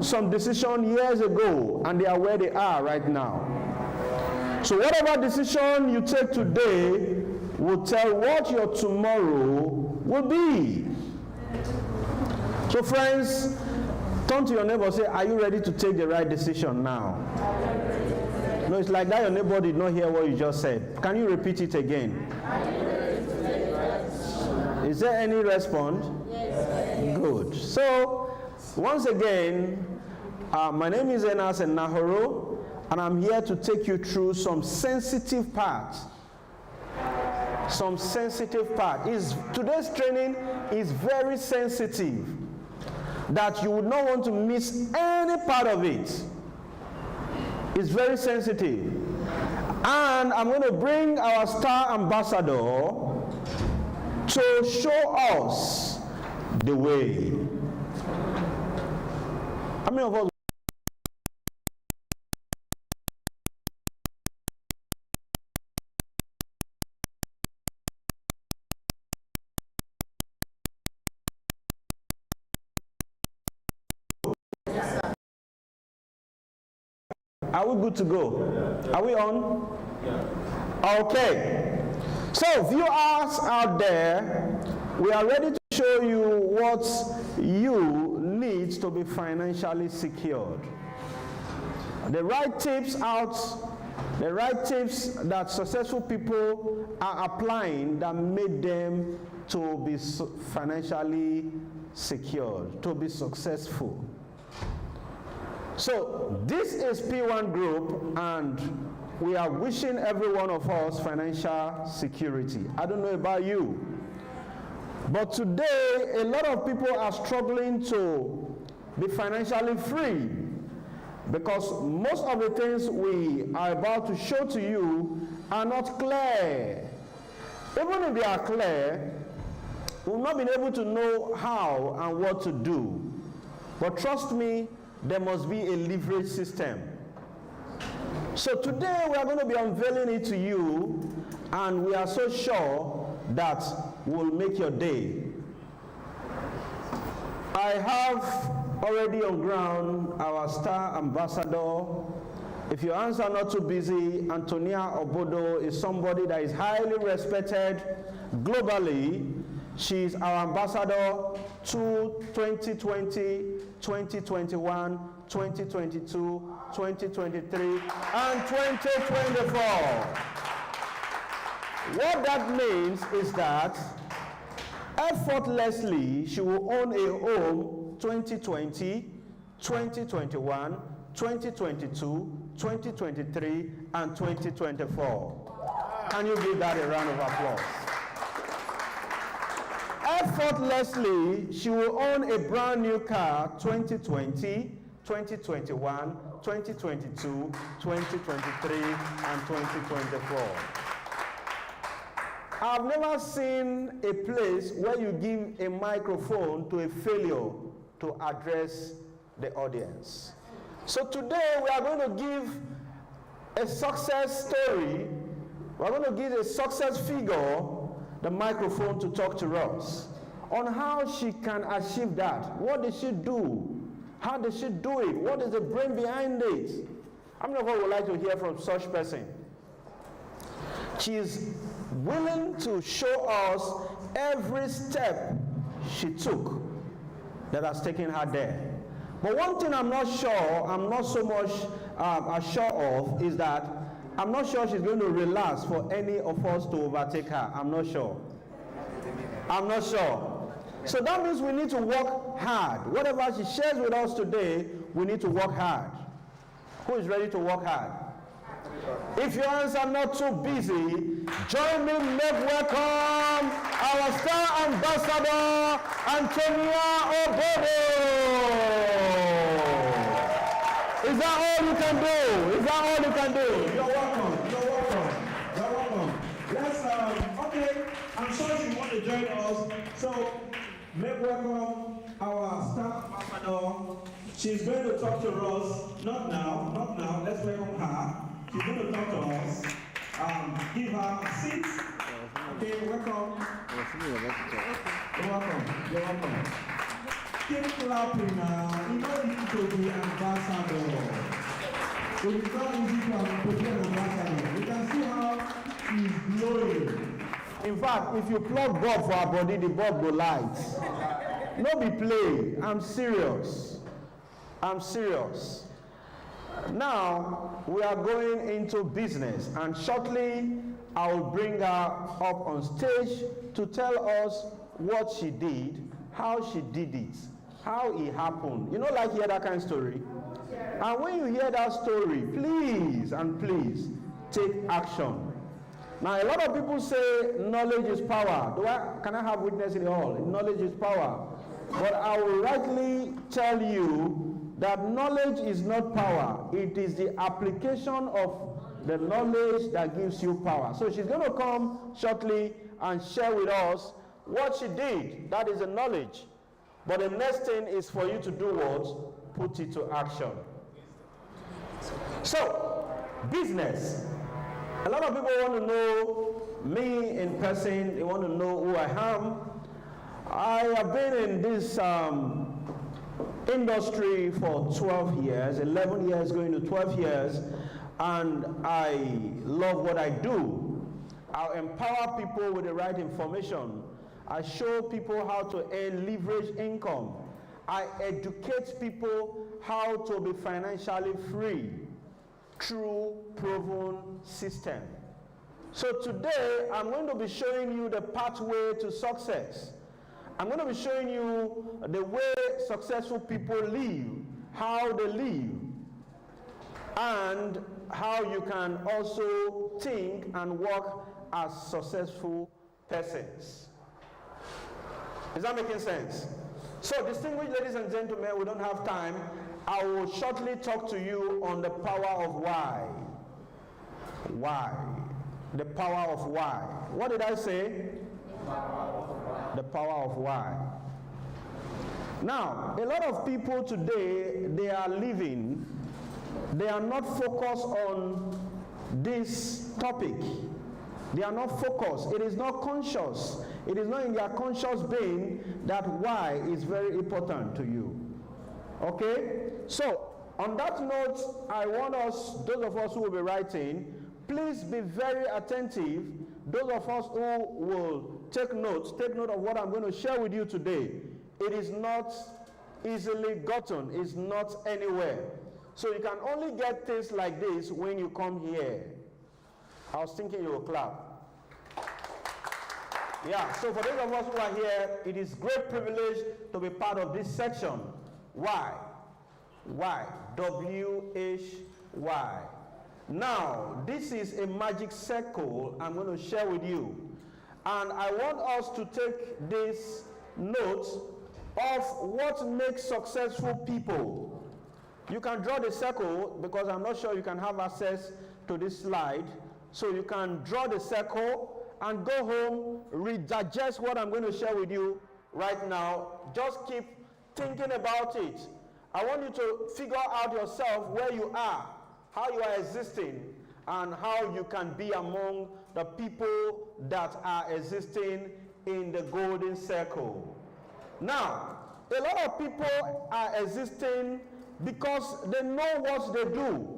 some decision years ago, and they are where they are right now. So whatever decision you take today will tell what your tomorrow will be. So friends, turn to your neighbor and say, are you ready to take the right decision now? No, it's like that your neighbor did not hear what you just said. Can you repeat it again? Is there any response? Yes. Good. So, once again, my name is Enas Nahoro, and I'm here to take you through some sensitive parts. Some sensitive part. Today's training is very sensitive, that you would not want to miss any part of it. It's very sensitive. And I'm going to bring our star ambassador to show us the way. How many of us? Are we good to go? Are we on? Yeah. Okay. So, viewers out there, we are ready to show you what you need to be financially secured. The right tips that successful people are applying that made them to be financially secured, to be successful. So this is PWANGROUP, and we are wishing every one of us financial security. I don't know about you, but today a lot of people are struggling to be financially free because most of the things we are about to show to you are not clear. Even if they are clear, we've not been able to know how and what to do. But trust me, there must be a leverage system. So today we are going to be unveiling it to you, and we are so sure that will make your day. I have already on ground our star ambassador. If your hands are not too busy, Anthonia Obodo is somebody that is highly respected globally. She is our ambassador to 2020, 2021, 2022, 2023, and 2024. What that means is that effortlessly she will own a home 2020, 2021, 2022, 2023, and 2024. Can you give that a round of applause? Effortlessly, she will own a brand new car 2020, 2021, 2022, 2023, and 2024. I've never seen a place where you give a microphone to a failure to address the audience. So today we are going to give a success story. We're going to give a success figure the microphone to talk to us on how she can achieve that. What did she do? How did she do it? What is the brain behind it? How many of us would like to hear from such person? She is willing to show us every step she took that has taken her there. But one thing I'm not so much sure of is that I'm not sure she's going to relax for any of us to overtake her. I'm not sure. So that means we need to work hard. Whatever she shares with us today, we need to work hard. Who is ready to work hard? If your hands are not too busy, join me, make welcome our star ambassador, Anthonia Obodo. Is that all you can do? Is that all you can do? You're welcome. You're welcome. You're welcome. Let's, okay, I'm sure you want to join us. So, make welcome our star ambassador. She's going to talk to us. Not now. Let's welcome her. She's going to talk to us. Give her a seat. Okay, welcome. You're welcome. You're welcome. Keep clapping now. It's not easy to be ambassador. It's not easy to be an ambassador. You can see how he's glowing. In fact, if you plug bulb for our body, the bulb will light. No be play. I'm serious. I'm serious. Now, we are going into business, and shortly I will bring her up on stage to tell us what she did, how she did it, how it happened. You know, like hear that kind of story? And when you hear that story, please and please take action. Now, a lot of people say knowledge is power. Can I have witness in the hall? Knowledge is power. But I will rightly tell you that knowledge is not power. It is the application of the knowledge that gives you power. So she's going to come shortly and share with us what she did. That is the knowledge. But the next thing is for you to do what? Put it to action. So, business. A lot of people want to know me in person. They want to know who I am. I have been in this industry for 12 years, 11 years going to 12 years, and I love what I do. I empower people with the right information. I show people how to earn leverage income. I educate people how to be financially free through proven system. So today, I'm going to be showing you the pathway to success. I'm going to be showing you the way successful people live, how they live, and how you can also think and work as successful persons. Is that making sense? So, distinguished ladies and gentlemen, we don't have time. I will shortly talk to you on the power of why. Why? The power of why. What did I say? The power of why. Now, a lot of people today, they are living, they are not focused on this topic. They are not focused. It is not conscious. It is not in their conscious being that why is very important to you. Okay? So, on that note, I want us, those of us who will be writing, please be very attentive. Those of us who will take note of what I'm going to share with you today. It is not easily gotten. It's not anywhere. So you can only get things like this when you come here. I was thinking you will clap. Yeah, so for those of us who are here, it is great privilege to be part of this section. Why? Why? W-H-Y. Now, this is a magic circle I'm going to share with you. And I want us to take this note of what makes successful people. You can draw the circle because I'm not sure you can have access to this slide. So you can draw the circle and go home, redigest what I'm going to share with you right now. Just keep thinking about it. I want you to figure out yourself where you are, how you are existing, and how you can be among the people that are existing in the golden circle. Now, a lot of people are existing because they know what they do.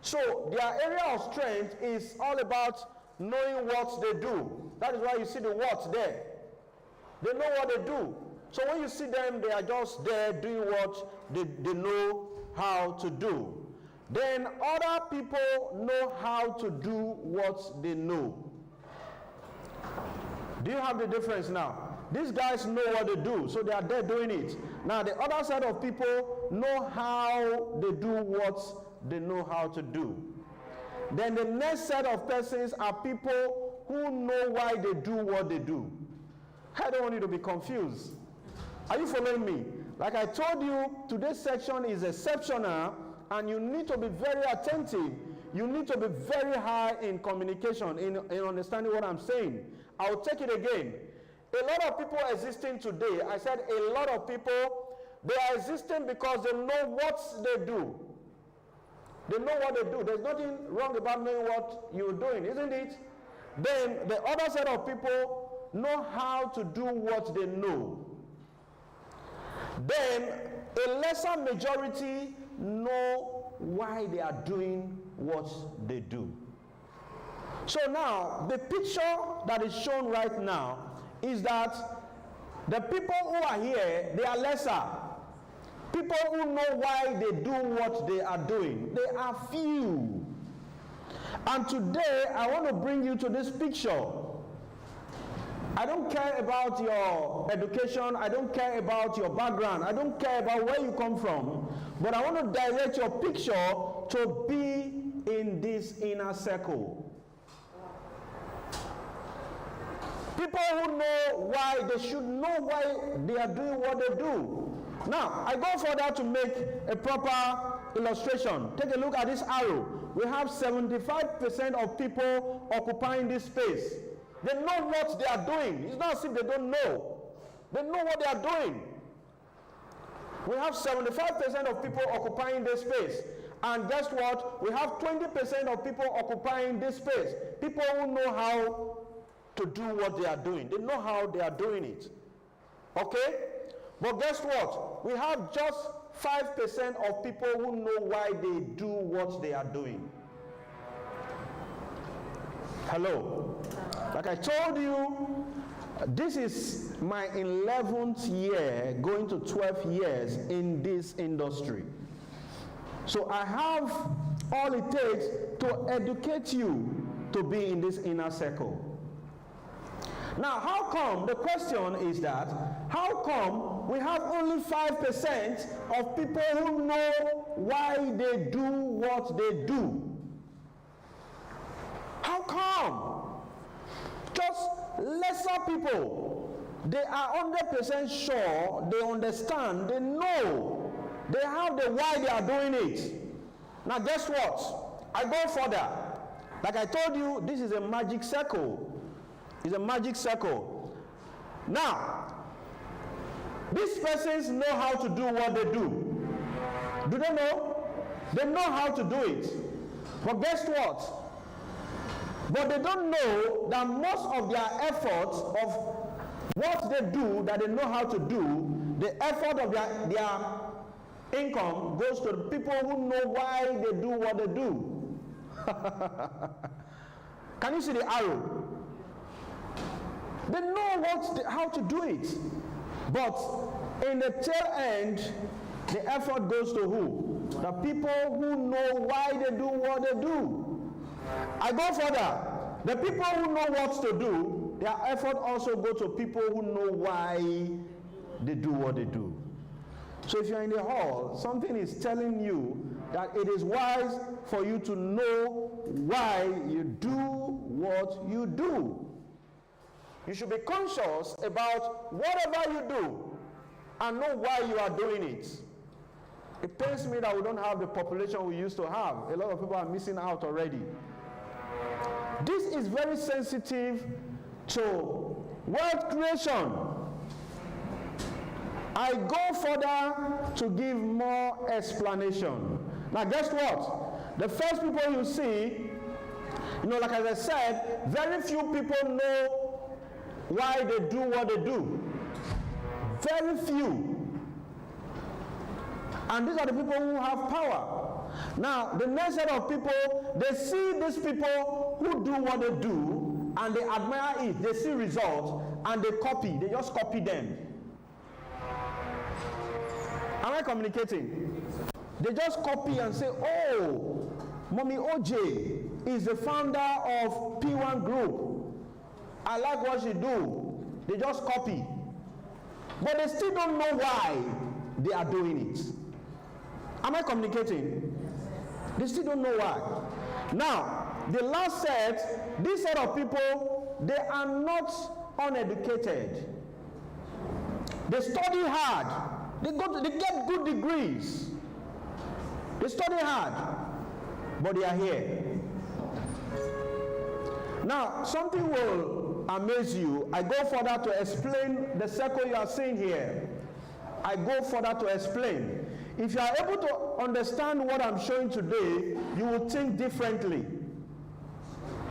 So their area of strength is all about knowing what they do. That is why you see the what there. They know what they do. So when you see them, they are just there doing what they know how to do. Then other people know how to do what they know. Do you have the difference now? These guys know what they do, so they are there doing it. Now the other side of people know how they do what they know how to do. Then the next set of persons are people who know why they do what they do. I don't want you to be confused. Are you following me? Like I told you, today's section is exceptional, and you need to be very attentive. You need to be very high in communication, in understanding what I'm saying. I'll take it again. A lot of people existing today, I said a lot of people, they are existing because they know what they do. They know what they do. There's nothing wrong about knowing what you're doing, isn't it? Then the other set of people know how to do what they know. then a lesser majority know why they are doing what they do. So now, the picture that is shown right now is that the people who are here, they are lesser. People who know why they do what they are doing, they are few. And today, I want to bring you to this picture. I don't care about your education, I don't care about your background, I don't care about where you come from, but I want to direct your picture to be in this inner circle. People who know why, they should know why they are doing what they do. Now, I go further to make a proper illustration. Take a look at this arrow. We have 75% of people occupying this space. They know what they are doing. It's not as if they don't know. They know what they are doing. We have 75% of people occupying this space. And guess what? We have 20% of people occupying this space. People who know how to do what they are doing. They know how they are doing it. Okay? But guess what? We have just 5% of people who know why they do what they are doing. Hello? Like I told you, this is my 11th year, going to 12 years in this industry. So I have all it takes to educate you to be in this inner circle. Now, how come, the question is that, how come we have only 5% of people who know why they do what they do? How come? Just lesser people. They are 100% sure, they understand, they know, they have the why they are doing it. Now guess what? I go further. Like I told you, this is a magic circle. It's a magic circle. Now, these persons know how to do what they do. Do they know? They know how to do it. But guess what? But they don't know that most of their efforts of what they do, that they know how to do, the effort of their income goes to the people who know why they do what they do. Can you see the arrow? They know how to do it. But in the tail end, the effort goes to who? The people who know why they do what they do. I go further. The people who know what to do, their effort also goes to people who know why they do what they do. So if you're in the hall, something is telling you that it is wise for you to know why you do what you do. You should be conscious about whatever you do and know why you are doing it. It pains me that we don't have the population we used to have. A lot of people are missing out already. This is very sensitive to wealth creation. I go further to give more explanation. Now guess what? The first people you see, like as I said, very few people know why they do what they do. Very few. And these are the people who have power. Now, the next set of people, they see these people who do what they do, and they admire it. They see results, and they copy. They just copy them. Am I communicating? They just copy and say, oh, Mommy OJ is the founder of PWANGROUP. I like what she do. They just copy. But they still don't know why they are doing it. Am I communicating? They still don't know why. Now, the last set, this set of people, they are not uneducated. They study hard. They get good degrees. They study hard. But they are here. Now, something will amaze you. I go further to explain the circle you are seeing here. I go further to explain. If you are able to understand what I'm showing today, you will think differently.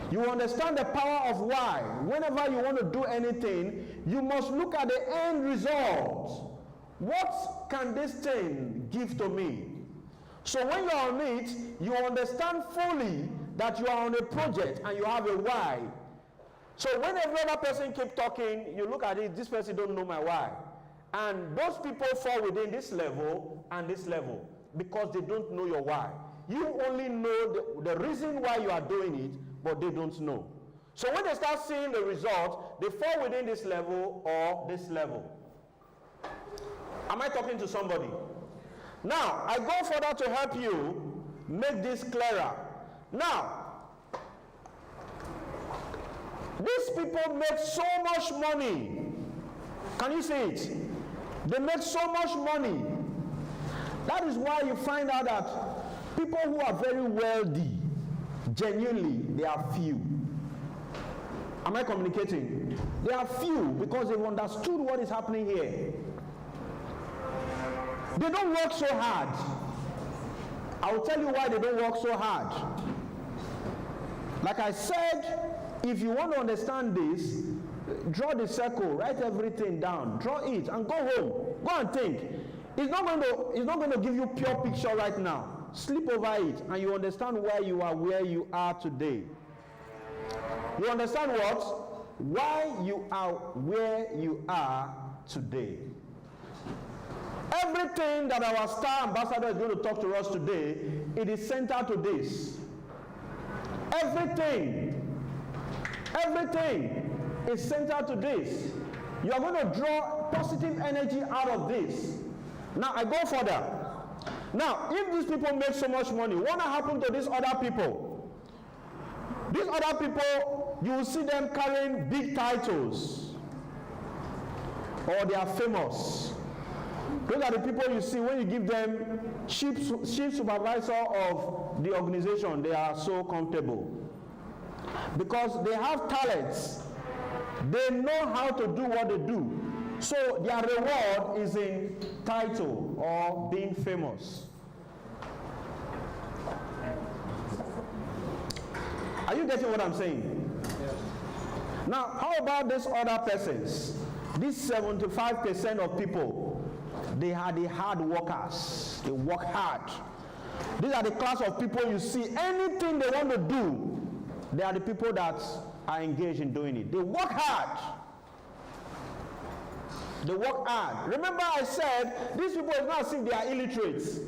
You will understand the power of why. Whenever you want to do anything, you must look at the end result. what can this thing give to me? So when you're on it, you understand fully that you are on a project and you have a why. So when every other person keep talking, you look at it, this person don't know my why. And those people fall within this level and this level because they don't know your why. You only know the reason why you are doing it, but they don't know. So when they start seeing the result, they fall within this level or this level. Am I talking to somebody? Now, I go further to help you make this clearer. Now, these people make so much money. Can you see it? They make so much money. That is why you find out that people who are very wealthy, genuinely, they are few. Am I communicating? They are few because they've understood what is happening here. They don't work so hard. I will tell you why they don't work so hard. Like I said, if you want to understand this, draw the circle, write everything down, draw it, and go home. Go and think. It's not going to give you pure picture right now. Sleep over it, and you understand why you are where you are today. You understand what? Why you are where you are today. Everything that our star ambassador is going to talk to us today, it is centered to this. Everything is centered to this. You are going to draw positive energy out of this. Now, I go further. Now, if these people make so much money, what will happen to these other people? These other people, you will see them carrying big titles, or they are famous. Those are the people you see when you give them chief supervisor of the organization, they are so comfortable. Because they have talents. They know how to do what they do. So their reward is in title or being famous. Are you getting what I'm saying? Yes. Now, how about these other persons? These 75% of people, they are the hard workers. They work hard. These are the class of people you see, anything they want to do, they are the people that are engaged in doing it. They work hard. They work hard. Remember I said, these people, it's not as if they are illiterates.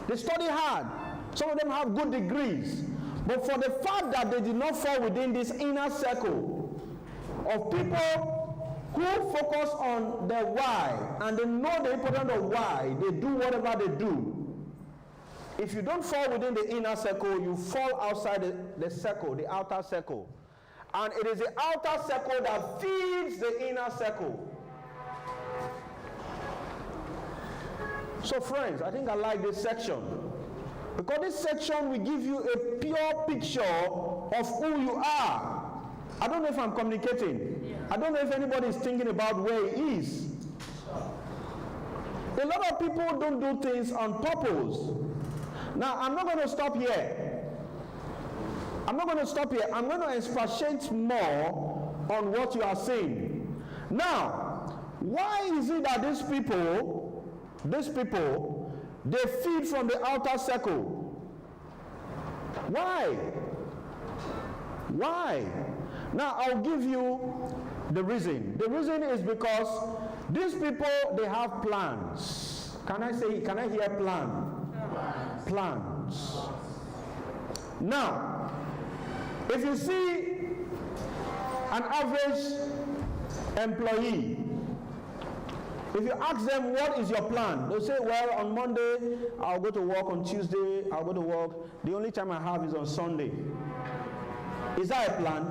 They study hard. Some of them have good degrees. But for the fact that they did not fall within this inner circle of people who focus on their why, and they know the importance of why, they do whatever they do. If you don't fall within the inner circle, you fall outside the circle, the outer circle. And it is the outer circle that feeds the inner circle. So friends, I think I like this section. Because this section will give you a pure picture of who you are. I don't know if I'm communicating. Yeah. I don't know if anybody is thinking about where he is. A lot of people don't do things on purpose. Now, I'm not going to stop here. I'm going to expatiate more on what you are saying. Now, why is it that these people, they feed from the outer circle? Why? Why? Now, I'll give you the reason. The reason is because these people, they have plans. Can I hear plan? Plans. Now, if you see an average employee, if you ask them what is your plan, they'll say, well, on Monday I'll go to work, on Tuesday I'll go to work, the only time I have is on Sunday. Is that a plan?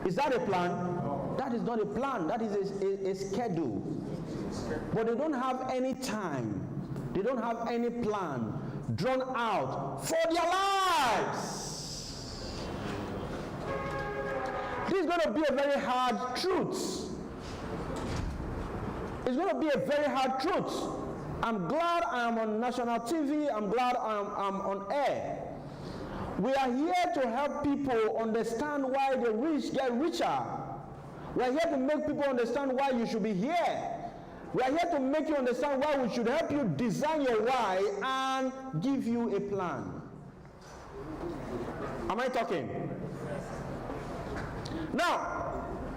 Is that a plan? That is not a plan. That is a schedule. But they don't have any time. They don't have any plan drawn out for their lives. This is going to be a very hard truth. It's going to be a very hard truth. I'm glad I am on national TV. I'm glad I'm on air. We are here to help people understand why the rich get richer. We are here to make people understand why you should be here. We are here to make you understand why. We should help you design your why and give you a plan. Am I talking? Now,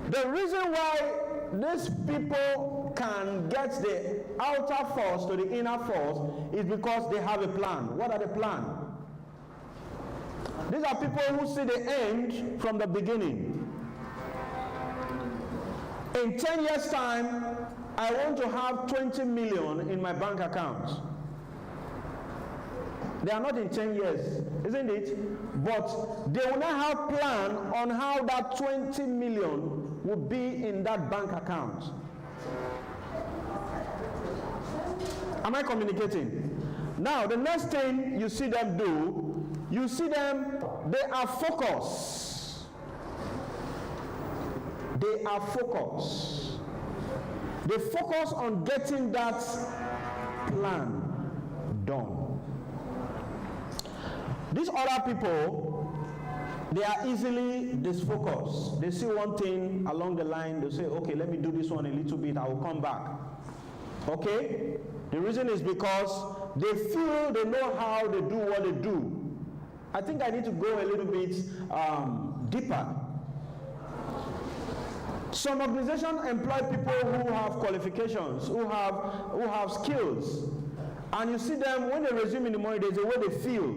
the reason why these people can get the outer force to the inner force is because they have a plan. What are the plan? These are people who see the end from the beginning. In 10 years' time, I want to have 20 million in my bank account. They are not in 10 years, isn't it? But they will not have plan on how that 20 million will be in that bank account. Am I communicating? Now, the next thing you see them do, you see them, they are focused. They are focused. They focus on getting that plan done. These other people, they are easily disfocused. They see one thing along the line, they say, okay, let me do this one a little bit, I will come back. Okay? The reason is because they feel they know how they do what they do. I think I need to go a little bit deeper. Some organizations employ people who have qualifications, who have skills. And you see them, when they resume in the morning, there's a way they feel.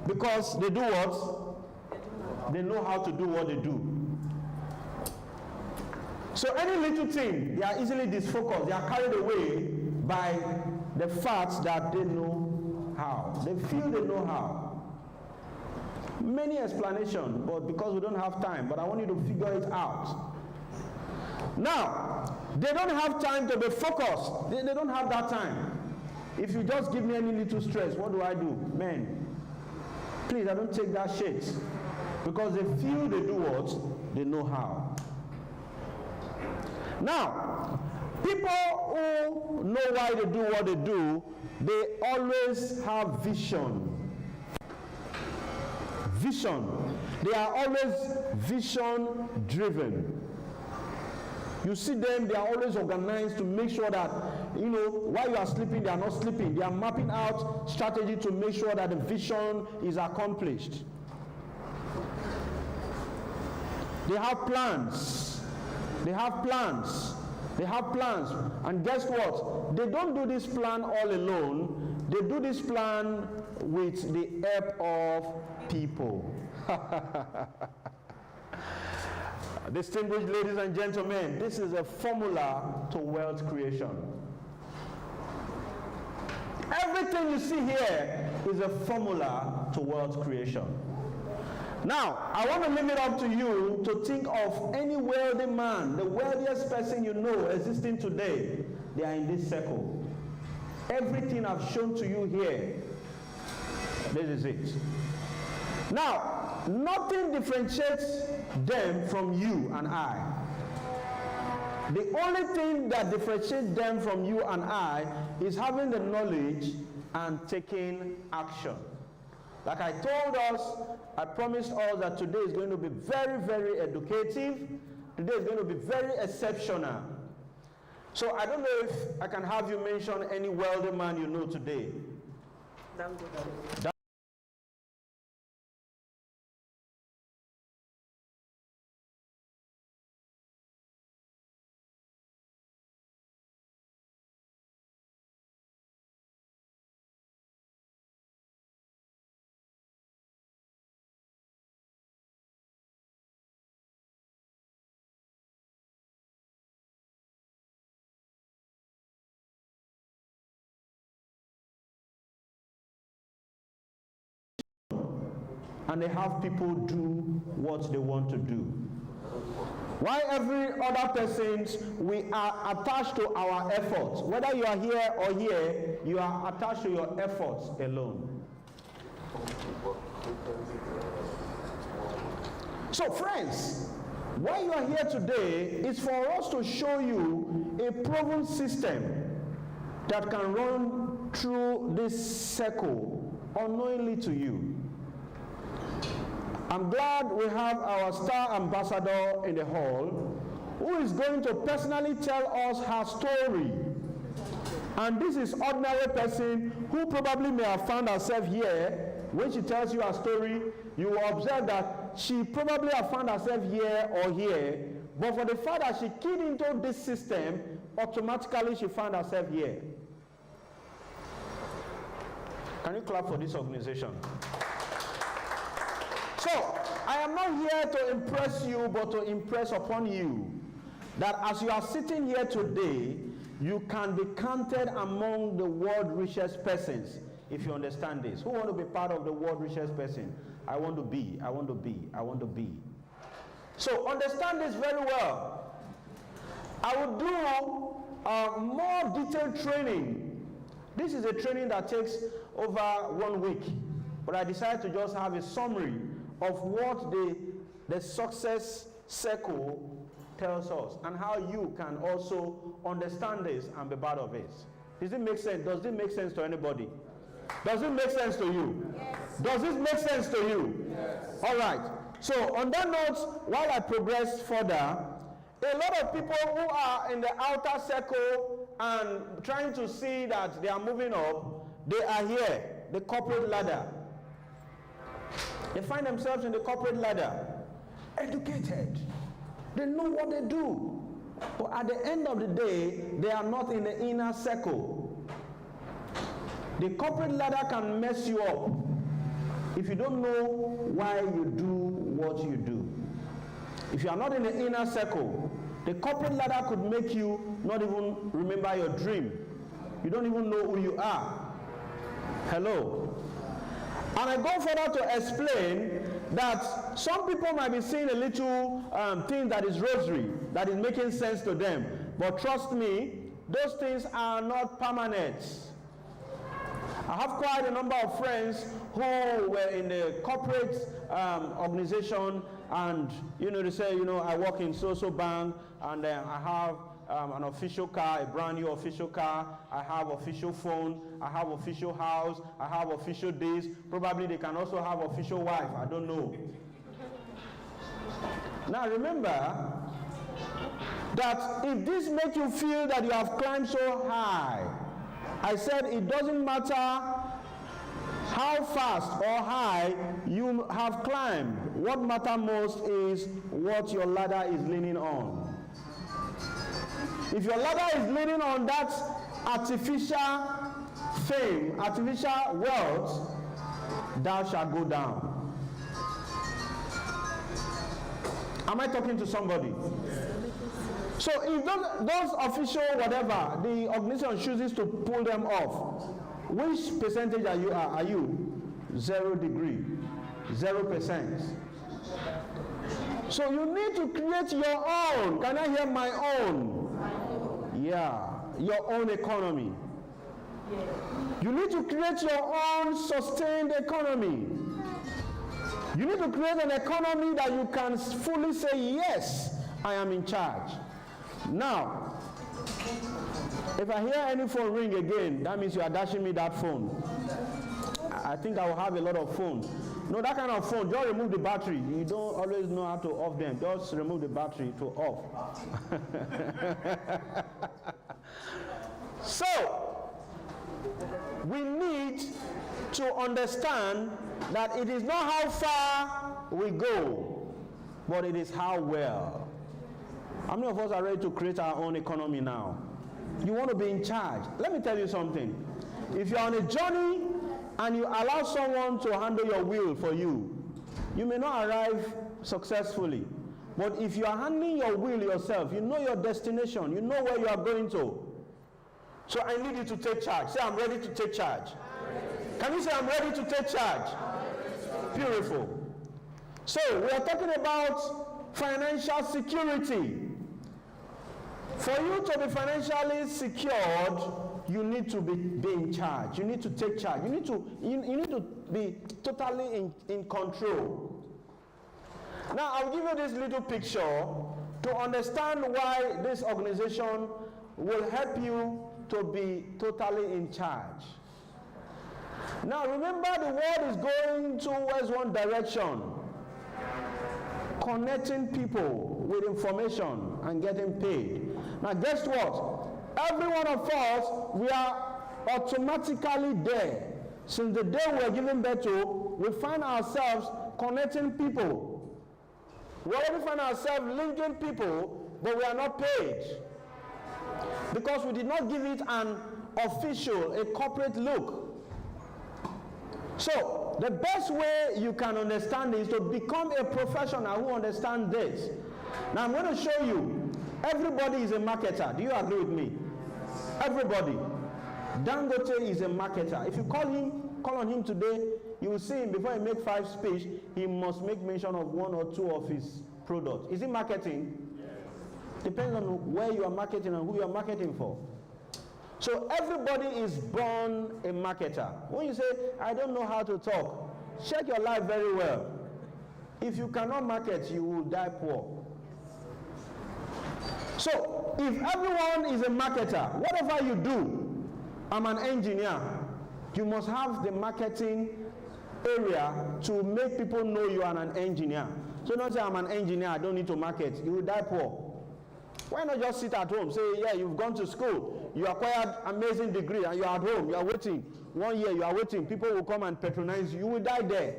Because they do what? They know how to do what they do. So any little thing, they are easily disfocused. They are carried away by the fact that they know how. They feel they know how. Many explanations, but because we don't have time, but I want you to figure it out. Now, they don't have time to be focused. They don't have that time. If you just give me any little stress, what do I do? Man, please, I don't take that shit. Because they feel they do what? They know how. Now, people who know why they do what they do, they always have vision. Vision. They are always vision driven. You see them, they are always organized to make sure that, you know, while you are sleeping, they are not sleeping. They are mapping out strategy to make sure that the vision is accomplished. They have plans. They have plans. They have plans. And guess what? They don't do this plan all alone. They do this plan with the help of people. Distinguished ladies and gentlemen, this is a formula to wealth creation. Everything you see here is a formula to wealth creation. Now, I want to leave it up to you to think of any wealthy man, the wealthiest person you know existing today. They are in this circle. Everything I've shown to you here, this is it. Now, nothing differentiates them from you and I. The only thing that differentiates them from you and I is having the knowledge and taking action. Like I told us, I promised us that today is going to be very, very educative. Today is going to be very exceptional. So I don't know if I can have you mention any wealthy man you know today. And they have people do what they want to do. Why every other person, we are attached to our efforts. Whether you are here or here, you are attached to your efforts alone. So friends, why you are here today is for us to show you a proven system that can run through this circle unknowingly to you. I'm glad we have our star ambassador in the hall who is going to personally tell us her story And this is ordinary person who probably may have found herself here. When she tells you her story, you will observe that she probably have found herself here or here, but for the fact that she keyed into this system, automatically she found herself here. Can you clap for this organization? So, I am not here to impress you, but to impress upon you that as you are sitting here today, you can be counted among the world's richest persons, if you understand this. Who want to be part of the world's richest person? I want to be, I want to be, I want to be. So understand this very well. I will do more detailed training. This is a training that takes over 1 week, but I decided to just have a summary of what the success circle tells us and how you can also understand this and be part of it. Does it make sense? Does it make sense to anybody? Does it make sense to you? Yes. Does it make sense to you? Yes. All right. So on that note, while I progress further, a lot of people who are in the outer circle and trying to see that they are moving up, they are here, the corporate ladder. They find themselves in the corporate ladder, educated. They know what they do. But at the end of the day, they are not in the inner circle. The corporate ladder can mess you up if you don't know why you do what you do. If you are not in the inner circle, the corporate ladder could make you not even remember your dream. You don't even know who you are. Hello. And I go further to explain that some people might be seeing a little thing that is rosary, that is making sense to them. But trust me, those things are not permanent. I have quite a number of friends who were in the corporate organization, and they say, I work in so bank, and I have an official car, a brand new official car, I have official phone, I have official house, I have official this. Probably they can also have official wife, I don't know. Now remember that if this makes you feel that you have climbed so high, I said it doesn't matter how fast or high you have climbed. What matters most is what your ladder is leaning on. If your ladder is leaning on that artificial fame, artificial wealth, thou shalt go down. Am I talking to somebody? So if those official whatever, the organization chooses to pull them off, which percentage are you? Are you 0 degree, 0%? So you need to create your own. Can I hear my own? Yeah, your own economy. You need to create your own sustained economy. You need to create an economy that you can fully say, yes, I am in charge. Now, if I hear any phone ring again, that means you are dashing me that phone. I think I will have a lot of phones. No, that kind of phone, just remove the battery. You don't always know how to off them. Just remove the battery to off. So, we need to understand that it is not how far we go, but it is how well. How many of us are ready to create our own economy now? You want to be in charge. Let me tell you something. If you're on a journey and you allow someone to handle your wheel for you, you may not arrive successfully. But if you are handling your wheel yourself, you know your destination, you know where you are going to. So I need you to take charge. Say, I'm ready to take charge. Can you say, I'm ready to take charge? Beautiful. So we are talking about financial security. For you to be financially secured, you need to be in charge. You need to take charge. You need to be totally in control. Now, I'll give you this little picture to understand why this organization will help you to be totally in charge. Now, remember, the world is going towards one direction. Connecting people with information and getting paid. Now, guess what? every one of us, we are automatically there. Since the day we are given birth to, we find ourselves connecting people. We already find ourselves linking people, but we are not paid. Because we did not give it an official, a corporate look. So, the best way you can understand is to become a professional who understands this. Now, I'm going to show you, everybody is a marketer. Do you agree with me? Everybody. Dangote is a marketer. If you call on him today, you will see him before he makes 5 speech, he must make mention of 1 or 2 of his products. Is he marketing? Yes. Depends on where you are marketing and who you are marketing for. So everybody is born a marketer. When you say, I don't know how to talk, check your life very well. If you cannot market, you will die poor. So if everyone is a marketer, whatever you do, I'm an engineer, you must have the marketing area to make people know you are an engineer. So don't say I'm an engineer, I don't need to market. You will die poor. Why not just sit at home? Say, yeah, you've gone to school, you acquired amazing degree, and you are at home, you are waiting. 1 year, you are waiting. People will come and patronize you. You will die there.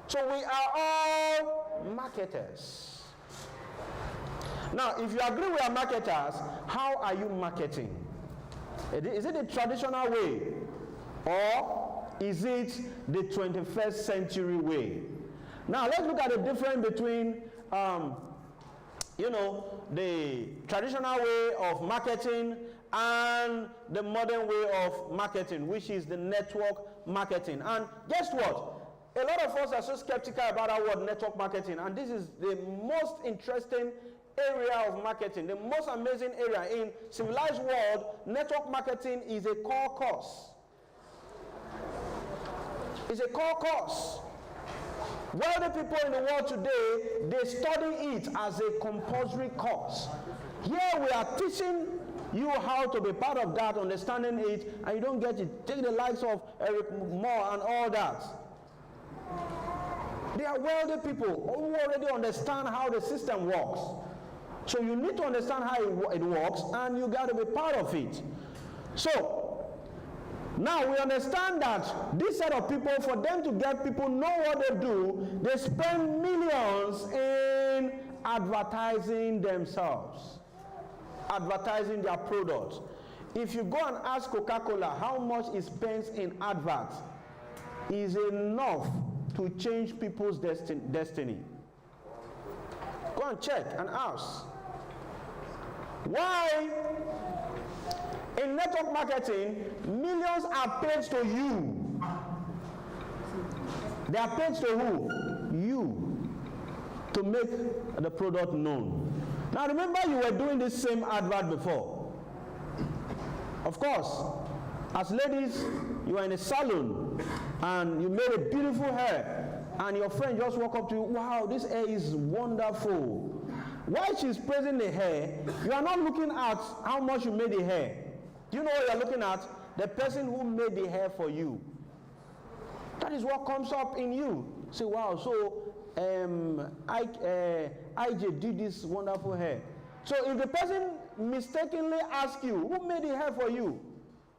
So we are all marketers. Now, if you agree we are marketers, how are you marketing? Is it the traditional way, or is it the 21st century way? Now, let's look at the difference between the traditional way of marketing and the modern way of marketing, which is the network marketing. And guess what? A lot of us are so skeptical about our word network marketing, and this is the most interesting area of marketing, the most amazing area. In civilized world, network marketing is a core course. It's a core course. Wealthy people in the world today, they study it as a compulsory course. Here we are teaching you how to be part of that, understanding it, and you don't get it. Take the likes of Eric Moore and all that. They are wealthy people who already understand how the system works. So you need to understand how it works, and you got to be part of it. So now we understand that this set of people, for them to get people know what they do, they spend millions in advertising themselves, advertising their products. If you go and ask Coca-Cola how much it spends in adverts, is enough to change people's destiny. Go and check and ask. Why? In network marketing, millions are paid to you. They are paid to who? You. To make the product known. Now remember, you were doing this same advert before. Of course, as ladies, you are in a salon and you made a beautiful hair, and your friend just walk up to you, wow, this hair is wonderful. While she's praising the hair, you are not looking at how much you made the hair. Do you know what you're looking at? The person who made the hair for you. That is what comes up in you. Say, wow, so IJ did this wonderful hair. So if the person mistakenly asks you, who made the hair for you?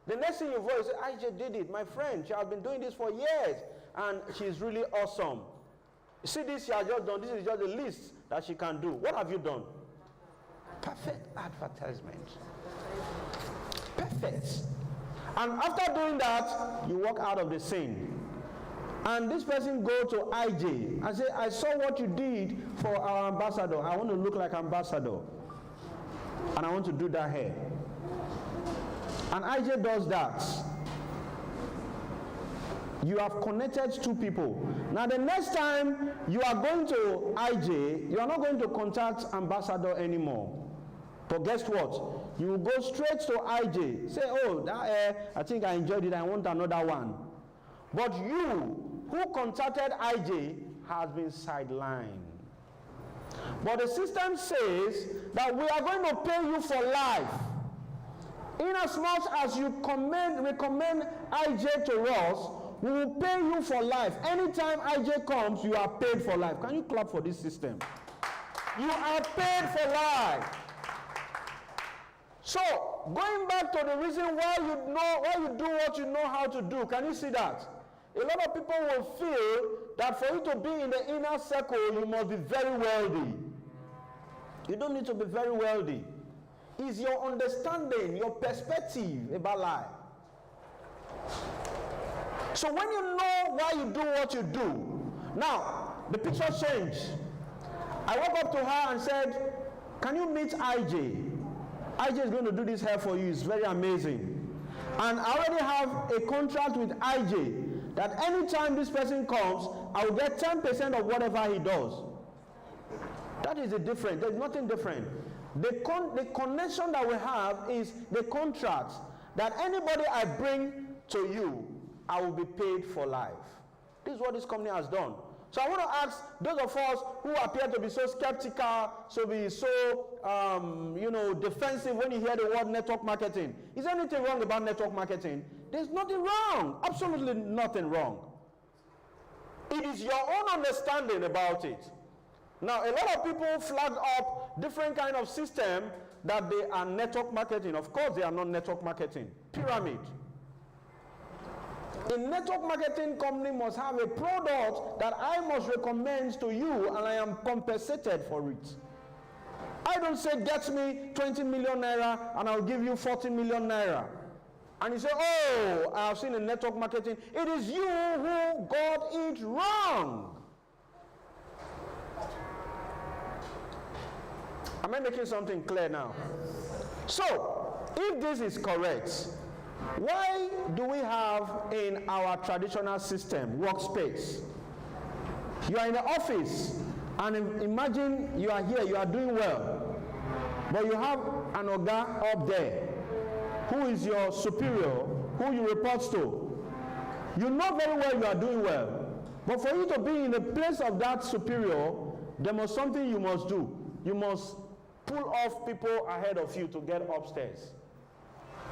The next thing you voice, IJ did it. My friend, she has been doing this for years, and she's really awesome. See this she has just done. This is just the least that she can do. What have you done? Perfect advertisement. Perfect. And after doing that, you walk out of the scene. And this person go to IJ and say, I saw what you did for our ambassador. I want to look like ambassador. And I want to do that hair. And IJ does that. You have connected two people. Now the next time you are going to IJ, you are not going to contact ambassador anymore. But guess what? You will go straight to IJ. Say, oh, that hair, I think I enjoyed it. I want another one. But you, who contacted IJ, has been sidelined. But the system says that we are going to pay you for life. Inasmuch as you recommend IJ to us, we will pay you for life. Anytime IJ comes, you are paid for life. Can you clap for this system? You are paid for life. So, going back to the reason why you do what you know how to do, can you see that? A lot of people will feel that for you to be in the inner circle, you must be very wealthy. You don't need to be very wealthy. It's your understanding, your perspective about life. So when you know why you do what you do, now the picture changed. I walked up to her and said, can you meet IJ? IJ is going to do this hair for you. It's very amazing. And I already have a contract with IJ that anytime this person comes, I will get 10% of whatever he does. That is the difference. There's nothing different. The connection that we have is the contract that anybody I bring to you, I will be paid for life. This is what this company has done. So I want to ask those of us who appear to be so skeptical, defensive when you hear the word network marketing. Is there anything wrong about network marketing? There's nothing wrong. Absolutely nothing wrong. It is your own understanding about it. Now, a lot of people flag up different kind of system that they are network marketing. Of course, they are not network marketing. Pyramid. A network marketing company must have a product that I must recommend to you, and I am compensated for it. I don't say, get me 20 million naira and I'll give you 40 million naira. And you say, oh, I have seen a network marketing. It is you who got it wrong. Am I making something clear now? So, if this is correct, why do we have in our traditional system, workspace? You are in the office, and imagine you are here, you are doing well, but you have an oga up there who is your superior, who you report to. You know very well you are doing well, but for you to be in the place of that superior, there must something you must do. You must pull off people ahead of you to get upstairs.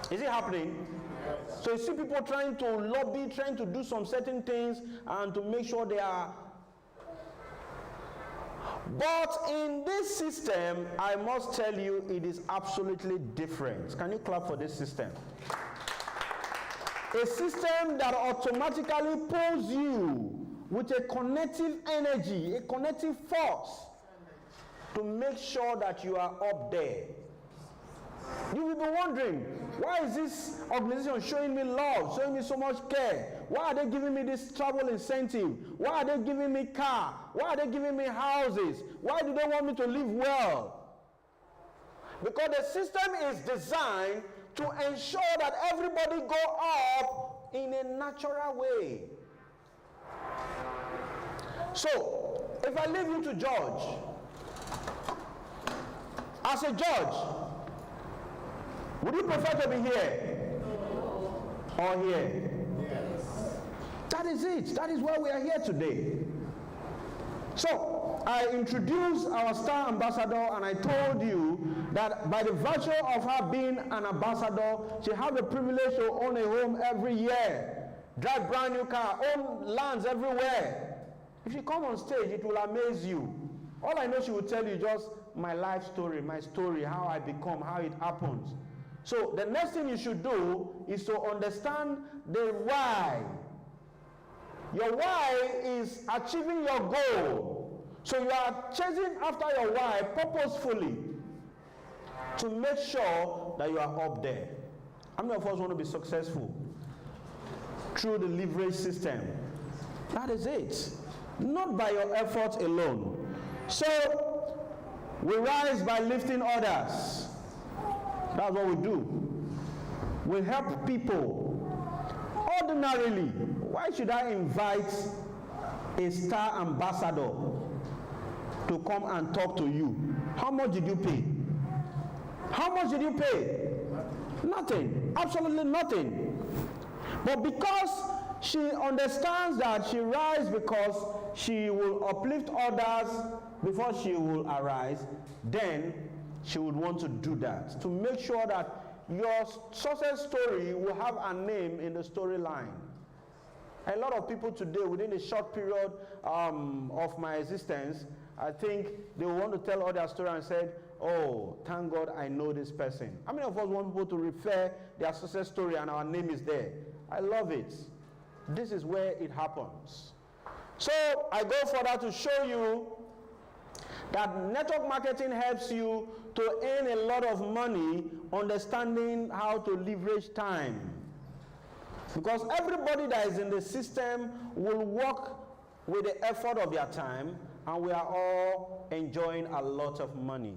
Is it happening? So you see people trying to lobby, trying to do some certain things and to make sure they are. But in this system, I must tell you, it is absolutely different. Can you clap for this system? A system that automatically pulls you with a connective energy, a connective force to make sure that you are up there. You will be wondering, why is this organization showing me love, showing me so much care? Why are they giving me this travel incentive? Why are they giving me car? Why are they giving me houses? Why do they want me to live well? Because the system is designed to ensure that everybody go up in a natural way. So, if I leave you to judge, as a judge, would you prefer to be here or here? Yes. That is it. That is why we are here today. So, I introduced our star ambassador, and I told you that by the virtue of her being an ambassador, she has the privilege to own a home every year, drive brand new car, own lands everywhere. If you come on stage, it will amaze you. All I know she will tell you just my life story, how I become, how it happens. So the next thing you should do is to understand the why. Your why is achieving your goal. So you are chasing after your why purposefully to make sure that you are up there. How many of us want to be successful through the leverage system? That is it. Not by your efforts alone. So we rise by lifting others. That's what we do. We help people. Ordinarily, why should I invite a star ambassador to come and talk to you? How much did you pay? How much did you pay? Nothing. Absolutely nothing. But because she understands that she rises because she will uplift others before she will arise, then she would want to do that, to make sure that your success story will have a name in the storyline. A lot of people today, within a short period of my existence, I think they will want to tell all their story and said, oh, thank God I know this person. How many of us want people to refer their success story and our name is there? I love it. This is where it happens. So I go further to show you that network marketing helps you to earn a lot of money, understanding how to leverage time. Because everybody that is in the system will work with the effort of their time, and we are all enjoying a lot of money.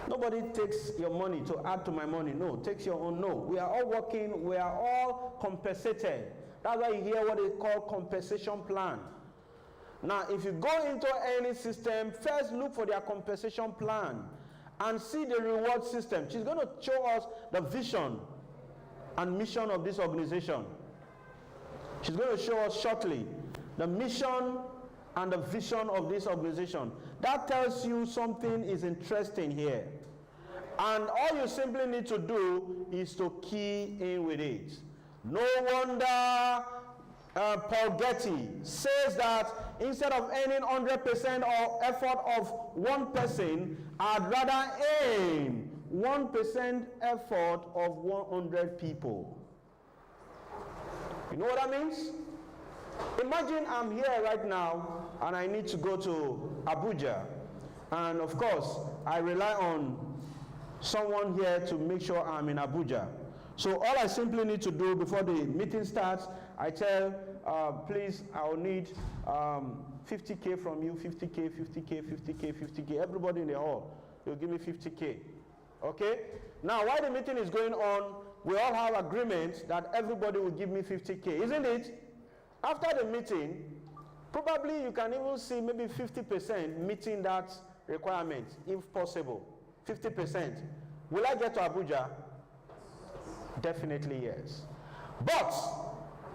Nobody takes your money to add to my money. No, takes your own. No, we are all working. We are all compensated. That's why you hear what they call compensation plan. Now, if you go into any system, first look for their compensation plan and see the reward system. She's going to show us the vision and mission of this organization. She's going to show us shortly the mission and the vision of this organization. That tells you something is interesting here. And all you simply need to do is to key in with it. No wonder Paul Getty says that instead of earning 100% of effort of one person, I'd rather earn 1% effort of 100 people. You know what that means? Imagine I'm here right now and I need to go to Abuja. And of course, I rely on someone here to make sure I'm in Abuja. So all I simply need to do before the meeting starts, I tell, please, I'll need 50K from you, 50K, 50K, 50K, 50K. Everybody in the hall, you'll give me 50K. Okay? Now, while the meeting is going on, we all have agreement that everybody will give me 50K, isn't it? After the meeting, probably you can even see maybe 50% meeting that requirement, if possible. 50%. Will I get to Abuja? Definitely yes. But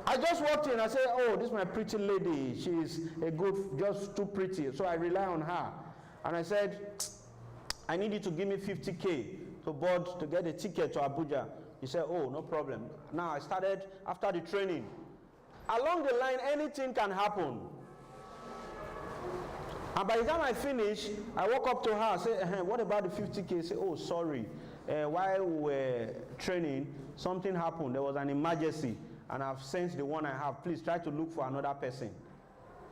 I just walked in and said, oh, this is my pretty lady. She's a good, just too pretty. So I rely on her. And I said, I need you to give me 50K to board to get a ticket to Abuja. He said, oh, no problem. Now I started after the training. Along the line, anything can happen. And by the time I finish, I walk up to her, say, what about the 50K? Say, oh, sorry. While we were training, something happened. There was an emergency, and I've sent the one I have. Please try to look for another person.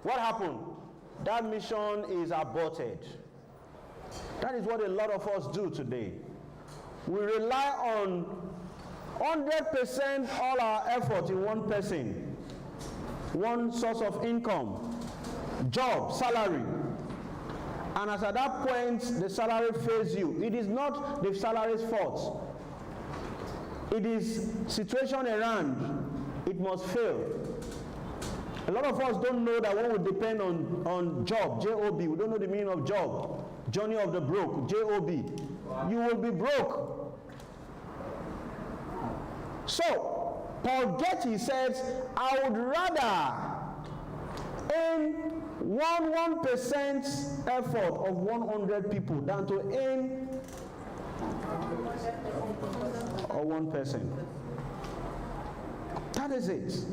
What happened? That mission is aborted. That is what a lot of us do today. We rely on 100% all our effort in one person, one source of income, job, salary. And as at that point, the salary fails you. It is not the salary's fault. It is situation around. It must fail. A lot of us don't know that one will depend on job, J-O-B. We don't know the meaning of job. Journey of the broke, J-O-B. Wow. You will be broke. So, Paul Getty says, I would rather earn 1% effort of 100 people than to earn of one person. That is it.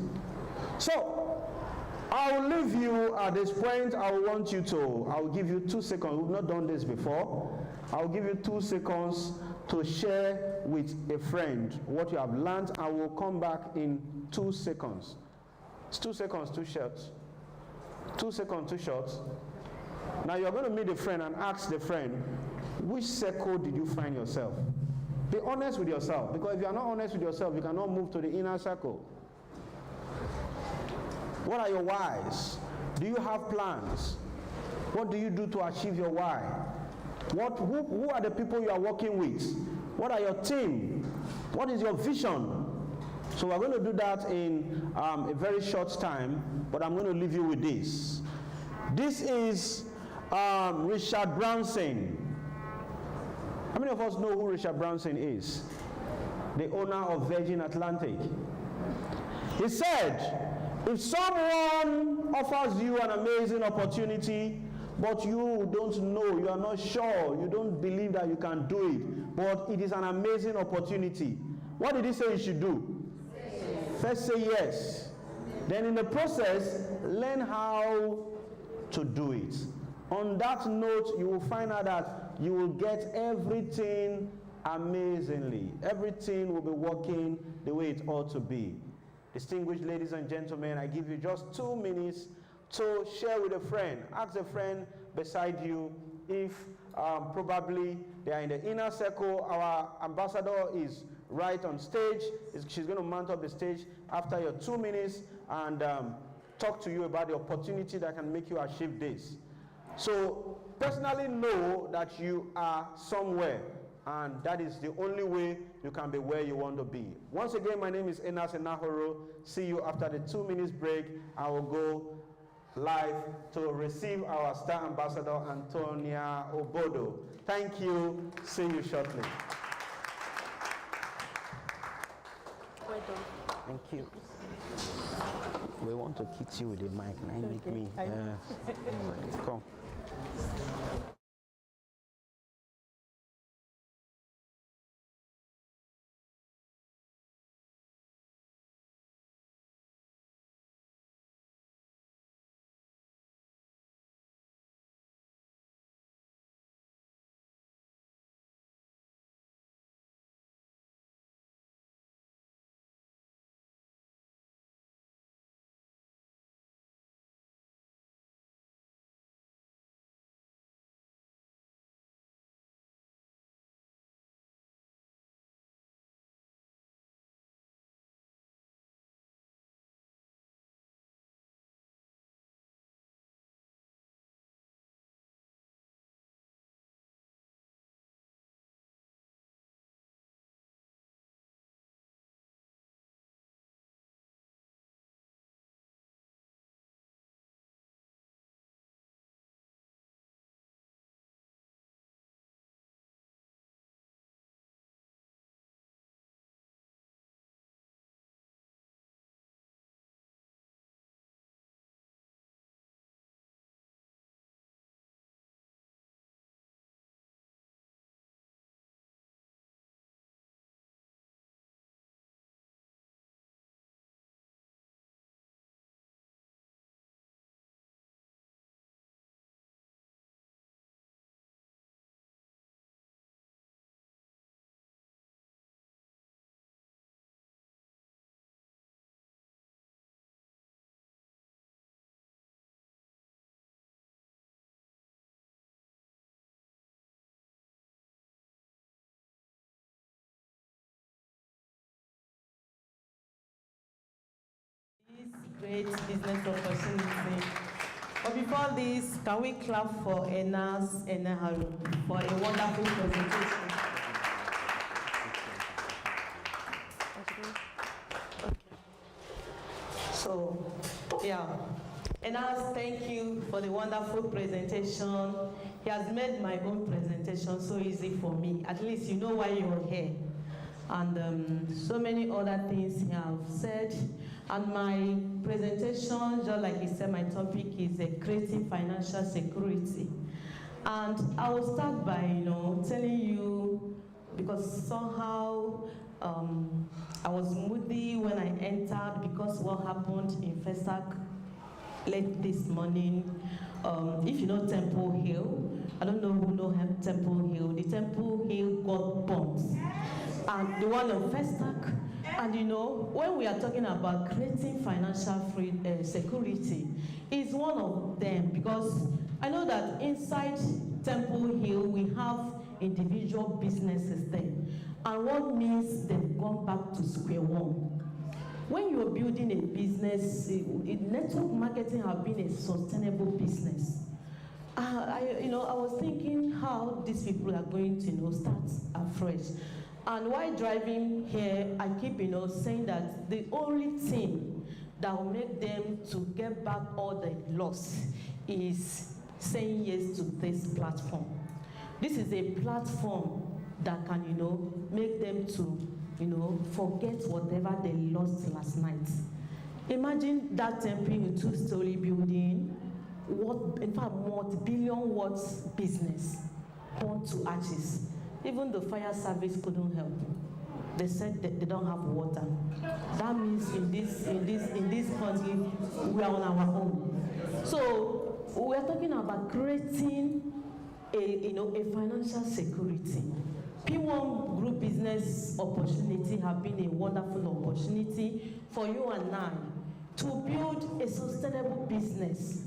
So, I will leave you at this point. I will give you 2 seconds. We've not done this before. I will give you 2 seconds to share with a friend what you have learned. I will come back in 2 seconds. It's 2 seconds too short. 2 seconds too short. Now you're going to meet a friend and ask the friend, which circle did you find yourself? Be honest with yourself, because if you are not honest with yourself, you cannot move to the inner circle. What are your whys? Do you have plans? What do you do to achieve your why? Who are the people you are working with? What are your team? What is your vision? So we're going to do that in a very short time, but I'm going to leave you with this. This is Richard Branson. How many of us know who Richard Branson is? The owner of Virgin Atlantic. He said, if someone offers you an amazing opportunity, but you don't know, you are not sure, you don't believe that you can do it, but it is an amazing opportunity, what did he say you should do? First say yes. Then in the process, learn how to do it. On that note, you will find out that you will get everything amazingly. Everything will be working the way it ought to be. Distinguished ladies and gentlemen, I give you just 2 minutes to share with a friend. Ask a friend beside you if probably they are in the inner circle. Our ambassador is right on stage. She's going to mount up the stage after your 2 minutes and talk to you about the opportunity that can make you achieve this. So personally know that you are somewhere, and that is the only way you can be where you want to be. Once again, my name is Enas Enahoro. See you after the 2 minutes break. I will go live to receive our star ambassador, Anthonia Obodo. Thank you. See you shortly. Thank you. We want to hit you with the mic. Now make me. Come. Great business opportunity. But before this, can we clap for Enas Enahoro for a wonderful presentation? So, yeah. Enas, thank you for the wonderful presentation. He has made my own presentation so easy for me. At least you know why you're here. And so many other things he has said. And my presentation, just like he said, my topic is creating financial security. And I will start by, telling you, because somehow I was moody when I entered because what happened in Festac late this morning. If you know Temple Hill, I don't know who know Temple Hill. The Temple Hill got bombs. And the one in Festac. And when we are talking about creating financial security, is one of them, because I know that inside Temple Hill we have individual businesses there. And what means they've gone back to square one. When you're building a business, network marketing has been a sustainable business. I was thinking how these people are going to start afresh. And while driving here, I keep saying that the only thing that will make them to get back all the loss is saying yes to this platform. This is a platform that can make them to forget whatever they lost last night. Imagine that temple in a 2-story building, in fact, multi-billion watts business, gone to ashes. Even the fire service couldn't help. They said that they don't have water. That means in this country, we are on our own. So we are talking about creating a financial security. P1 Group business opportunity have been a wonderful opportunity for you and I to build a sustainable business.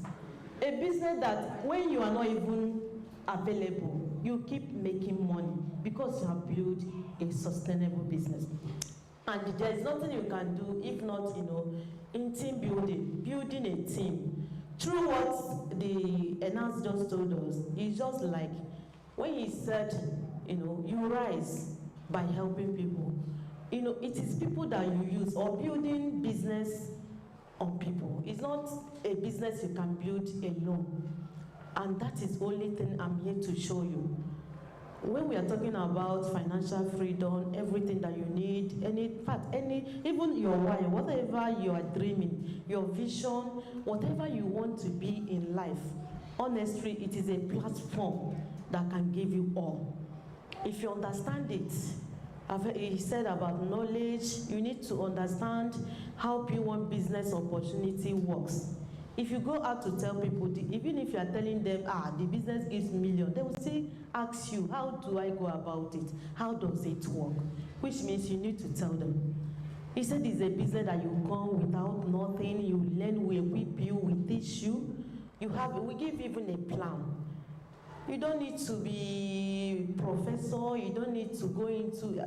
A business that when you are not even available, you keep making money because you have built a sustainable business. And there is nothing you can do if not, in team building a team. Through what the announcer just told us, it's just like when he said, you rise by helping people. It is people that you use, or building business on people. It's not a business you can build alone. And that is the only thing I'm here to show you. When we are talking about financial freedom, everything that you need, even your why, whatever you are dreaming, your vision, whatever you want to be in life, honestly, it is a platform that can give you all. If you understand it, he said about knowledge, you need to understand how P1 business opportunity works. If you go out to tell people, even if you are telling them, the business gives millions, they will still ask you, how do I go about it? How does it work? Which means you need to tell them. He said it's a business that you come without nothing, you learn, we equip you, we teach you. We give even a plan. You don't need to be professor, you don't need to go into,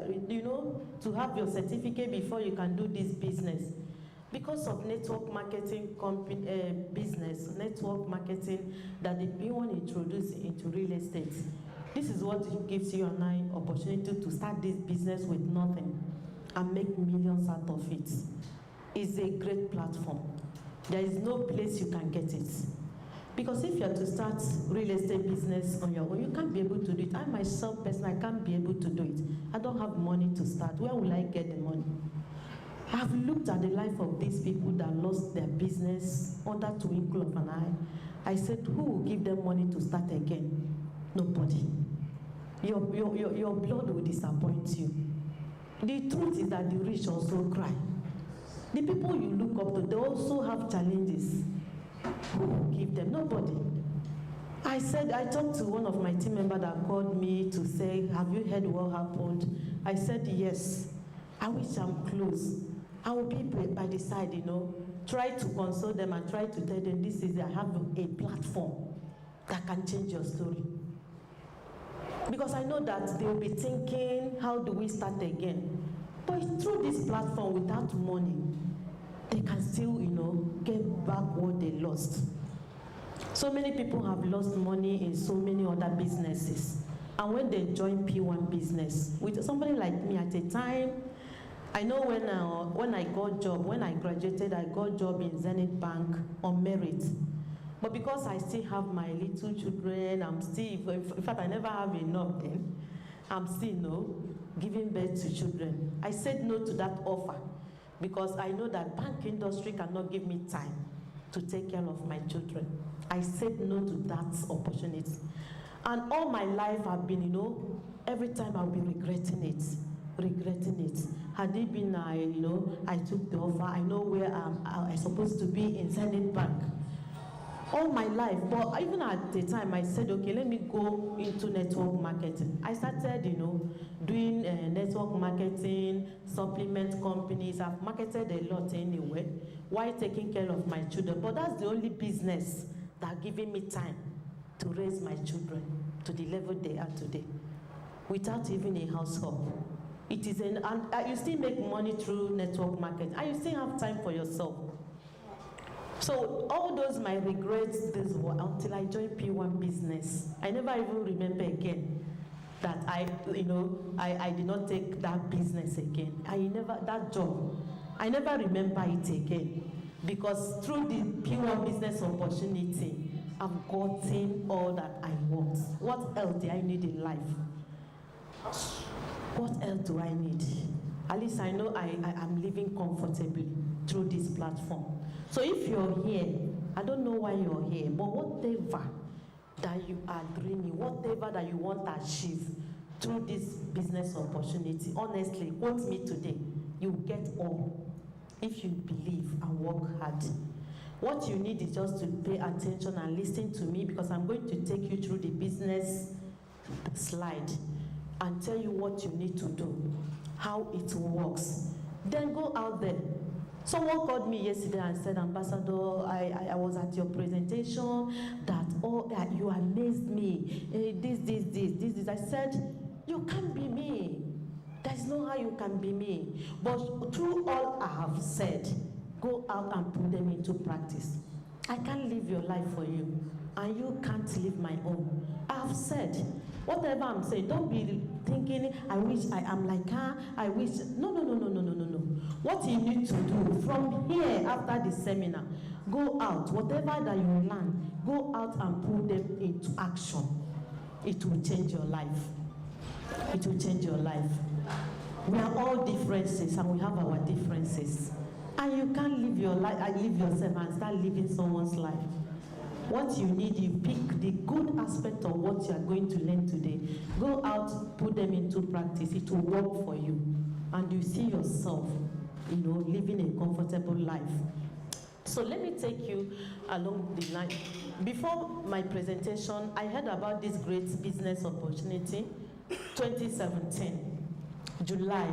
to have your certificate before you can do this business. Because of network marketing business, network marketing that the P1 introduced into real estate, this is what gives you and I opportunity to start this business with nothing and make millions out of it. It's a great platform. There is no place you can get it. Because if you are to start real estate business on your own, you can't be able to do it. I myself personally, I can't be able to do it. I don't have money to start. Where will I get the money? I've looked at the life of these people that lost their business under twinkle of an eye. I said, who will give them money to start again? Nobody. Your blood will disappoint you. The truth is that the rich also cry. The people you look up to, they also have challenges. Who will give them? Nobody. I talked to one of my team members that called me to say, have you heard what happened? I said, yes. I wish I'm close. I will be by the side, try to console them and try to tell them I have a platform that can change your story. Because I know that they will be thinking, how do we start again? But through this platform, without money, they can still, get back what they lost. So many people have lost money in so many other businesses. And when they join P1 business, with somebody like me at a time, I know when I graduated, I got job in Zenith Bank on merit. But because I still have my little children, I'm still, in fact, I never have enough then, I'm still, giving birth to children. I said no to that offer because I know that bank industry cannot give me time to take care of my children. I said no to that opportunity. And all my life I've been, every time I'll be regretting it. Had it been, I took the offer, I know where I'm supposed to be in Zenith Bank. All my life, but even at the time, I said, okay, let me go into network marketing. I started, doing network marketing, supplement companies. I've marketed a lot anyway, while taking care of my children. But that's the only business that giving me time to raise my children to the level they are today, without even a house help. It is and you still make money through network marketing, and you still have time for yourself. So all those my regrets this were until I joined P1 business. I never even remember again that I did not take that business again. That job, I never remember it again. Because through the P1 business opportunity, I've gotten all that I want. What else do I need in life? What else do I need? At least I know I'm living comfortably through this platform. So if you're here, I don't know why you're here, but whatever that you are dreaming, whatever that you want to achieve through this business opportunity, honestly, quote me today, you get all if you believe and work hard. What you need is just to pay attention and listen to me, because I'm going to take you through the business slide and tell you what you need to do, how it works. Then go out there. Someone called me yesterday and said, Ambassador, I was at your presentation, that you amazed me. This. I said, you can't be me. There's no how you can be me. But through all I have said, go out and put them into practice. I can't live your life for you, and you can't live my own. I have said, whatever I'm saying, don't be thinking, I wish I am like her, I wish. No. What you need to do from here after the seminar, go out, whatever that you learn, go out and put them into action. It will change your life. It will change your life. We are all differences, and we have our differences. And you can't live your life, live yourself and start living someone's life. What you need, you pick the good aspect of what you are going to learn today. Go out, put them into practice. It will work for you. And you see yourself, living a comfortable life. So let me take you along the line. Before my presentation, I heard about this great business opportunity, 2017, July.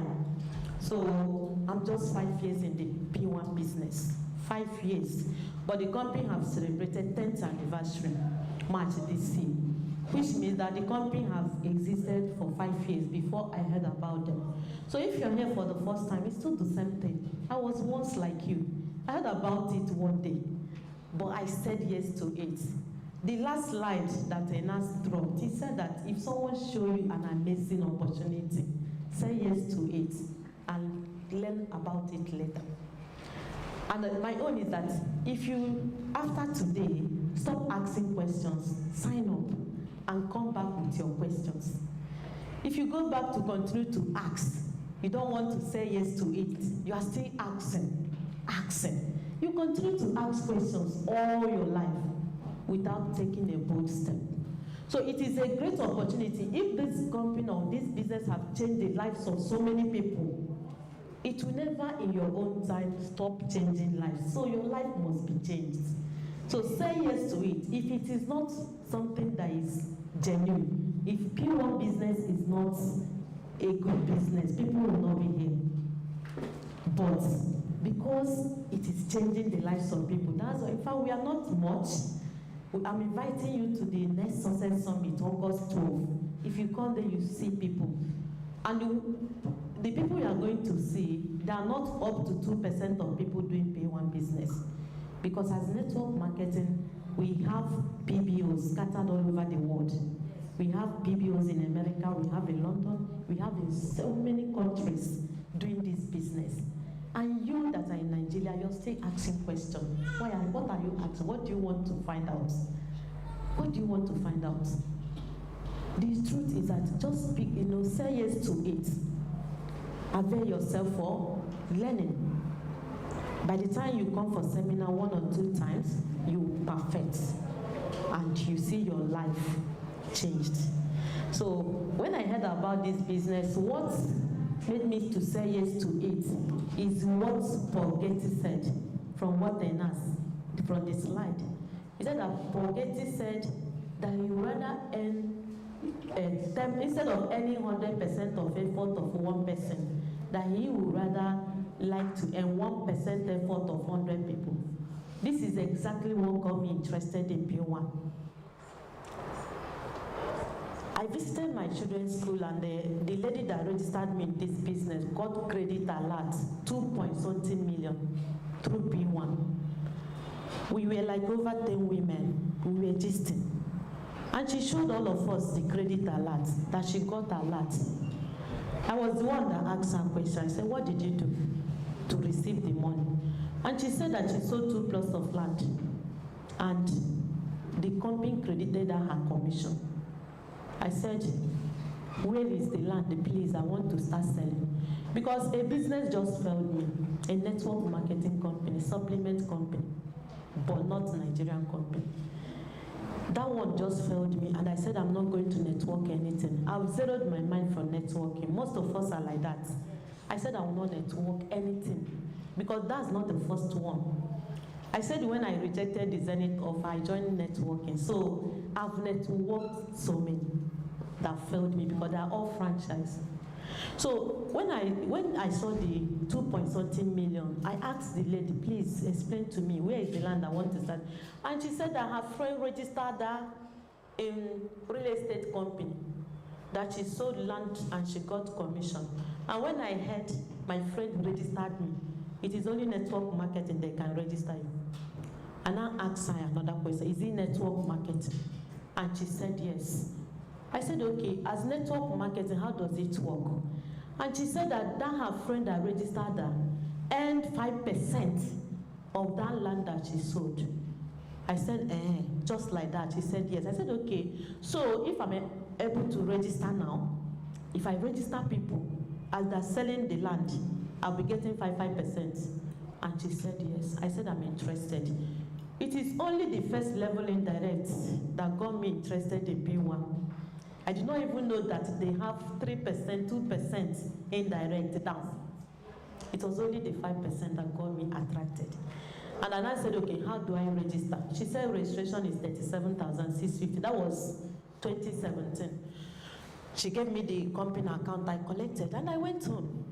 So I'm just 5 years in the P1 business, 5 years. But the company have celebrated 10th anniversary, March this year, which means that the company have existed for 5 years before I heard about them. So if you're here for the first time, it's still the same thing. I was once like you. I heard about it one day, but I said yes to it. The last slide that Enas dropped, he said that if someone show you an amazing opportunity, say yes to it and learn about it later. And my own is that if you, after today, stop asking questions, sign up, and come back with your questions. If you go back to continue to ask, you don't want to say yes to it, you are still asking. You continue to ask questions all your life without taking a bold step. So it is a great opportunity. If this company or this business have changed the lives of so many people, it will never in your own time stop changing lives. So your life must be changed. So say yes to it. If it is not something that is genuine, if P1 business is not a good business, people will not be here. But because it is changing the lives of people, that's why, in fact, we are not much. I'm inviting you to the next Success Summit, August 12. If you come there, you see people. And the people you are going to see, they are not up to 2% of people doing P1 business. Because as network marketing, we have PBOs scattered all over the world. We have PBOs in America, we have in London, we have in so many countries doing this business. And you that are in Nigeria, you're still asking questions. What are you asking? What do you want to find out? What do you want to find out? The truth is that just speak, say yes to it. Avail yourself for learning. By the time you come for seminar 1 or 2 times, you perfect. And you see your life changed. So when I heard about this business, what made me to say yes to it is what Paul Getty said from what Enas, from the slide. He said that Paul Getty said that you rather earn instead of earning 100% of effort of one person, that he would rather like to earn 1% effort of 100 people. This is exactly what got me interested in P1. I visited my children's school, and the lady that registered me in this business got credit alert, 2.something million through P1. We were like over 10 women. We were gisting. And she showed all of us the credit alert, that she got alert. I was the one that asked her question. I said, what did you do to receive the money? And she said that she sold 2 plots of land, and the company credited her commission. I said, where is the land, please? I want to start selling. Because a business just failed me, a network marketing company, supplement company, but not Nigerian company. That one just failed me, and I said I'm not going to network anything. I've zeroed my mind from networking. Most of us are like that. I said I will not network anything, because that's not the first one. I said when I rejected the Zenith offer, I joined networking. So I've networked so many that failed me because they are all franchise. So when I saw the 2.something million, I asked the lady, please explain to me, where is the land I want to start? And she said that her friend registered that in real estate company, that she sold land and she got commission. And when I heard my friend registered me, it is only network marketing they can register you. And I asked her another question, is it network marketing? And she said yes. I said, okay, as network marketing, how does it work? And she said that her friend that registered her earned 5% of that land that she sold. I said, just like that. She said yes. I said, okay, so if I'm able to register now, if I register people as they're selling the land, I'll be getting 5%. And she said yes. I said, I'm interested. It is only the first level indirect that got me interested in P1. I did not even know that they have 3%, 2% indirect down. It was only the 5% that got me attracted. And then I said, okay, how do I register? She said registration is 37,650. That was 2017. She gave me the company account I collected, and I went home.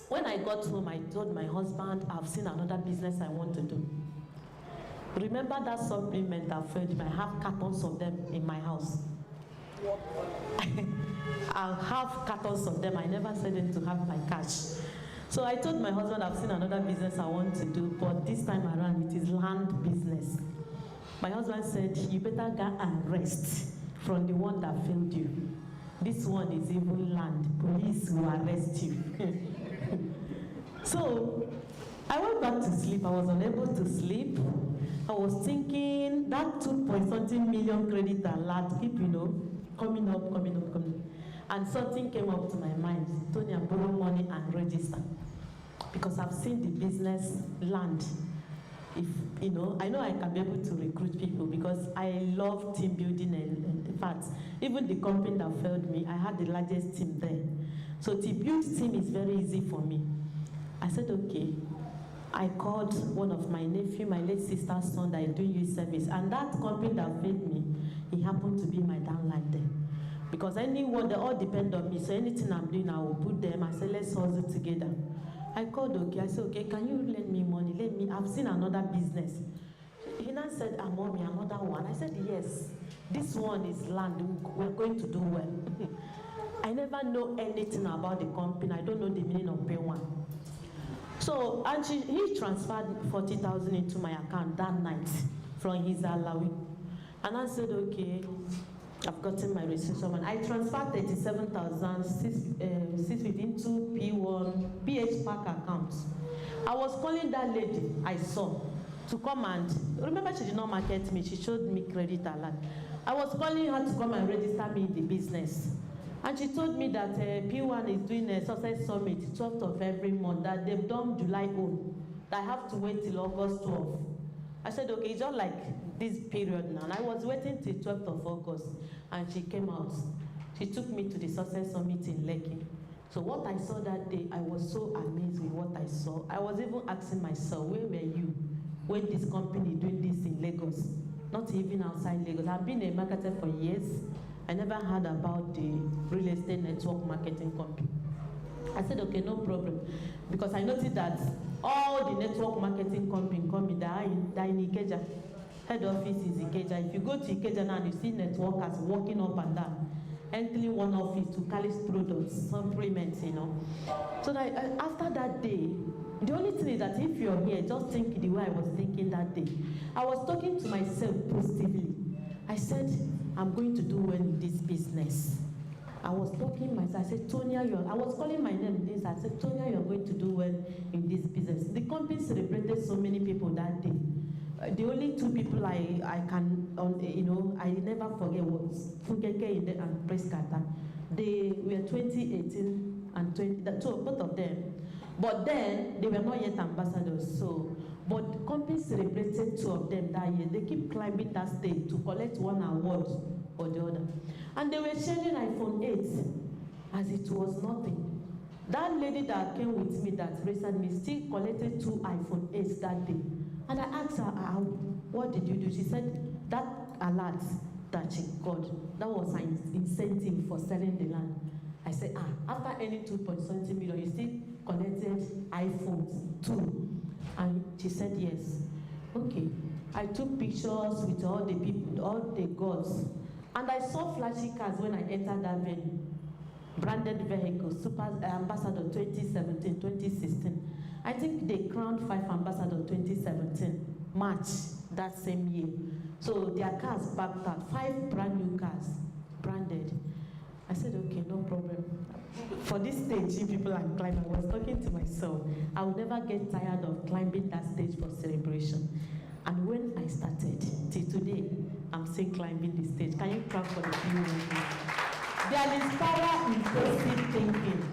When I got home, I told my husband, I've seen another business I want to do. Remember that supplement that failed me? I have cartons of them in my house. I have cartons of them. I never said them to have my cash. So I told my husband, I've seen another business I want to do, but this time around it is land business. My husband said, you better go and rest from the one that failed you. This one is even land. Police will arrest you. So I went back to sleep. I was unable to sleep. I was thinking that 2.something million credit alert keep, coming up. And something came up to my mind. Tonya, borrow money and register. Because I've seen the business land. If, I know I can be able to recruit people because I love team building. And in fact, even the company that failed me, I had the largest team there. So to build team is very easy for me. I said, okay. I called one of my nephew, my late sister's son that is doing youth service. And that company that failed me, he happened to be my downline there. Because anyone, they all depend on me. So anything I'm doing, I will put them. I said, let's hustle together. I called okay. I said, okay, can you lend me money? I've seen another business. He now said, mommy, another one. I said, yes. This one is land. We're going to do well. I never know anything about the company. I don't know the meaning of P1. So, and he transferred 40,000 into my account that night from his Alawi. And I said, okay, I've gotten my registration. And I transferred 37,650 into P1, PH Park account. I was calling that lady I saw to come and, remember she did not market me, she showed me credit alert. I was calling her to come and register me in the business. And she told me that P1 is doing a success summit 12th of every month, that they've done July 1, that I have to wait till August 12th. I said, okay, it's just like this period now. And I was waiting till 12th of August, and she came out. She took me to the success summit in Lekki. So what I saw that day, I was so amazed with what I saw. I was even asking myself, where were you when this company doing this in Lagos? Not even outside Lagos. I've been a marketer for years. I never heard about the real estate network marketing company. I said, okay, no problem. Because I noticed that all the network marketing company they are in Ikeja. Head office is Ikeja. If you go to Ikeja now and you see networkers walking up and down, entering one office to carry products, supplements, So that, after that day, the only thing is that if you're here, just think the way I was thinking that day. I was talking to myself positively. I said, I'm going to do well in this business. I was talking myself. I said, Tonya, I was calling my name. I said, Tonya, you're going to do well in this business. The company celebrated so many people that day. The only two people I can, I never forget was Funkeke and Preskata. They were 2018 and 20, both of them. But then, they were not yet ambassadors, so. But the company celebrated two of them that year. They keep climbing that stage to collect one award or the other. And they were sharing iPhone 8 as it was nothing. That lady that came with me that raised me still collected 2 iPhone 8s that day. And I asked her, what did you do? She said, that alert that she got, that was an incentive for selling the land. I said, after earning 2.something million, you still collected iPhones too. And she said, yes. Okay. I took pictures with all the people, all the gods. And I saw flashy cars when I entered that venue. Branded vehicles, Ambassador 2017, 2016. I think they crowned 5 ambassadors 2017, March that same year. So their cars backed out, 5 brand new cars, branded. I said, okay, no problem. For this stage, people are climbing, I was talking to myself, I will never get tired of climbing that stage for celebration. And when I started, till today, I'm still climbing the stage. Can you clap for the people? There is power in positive thinking.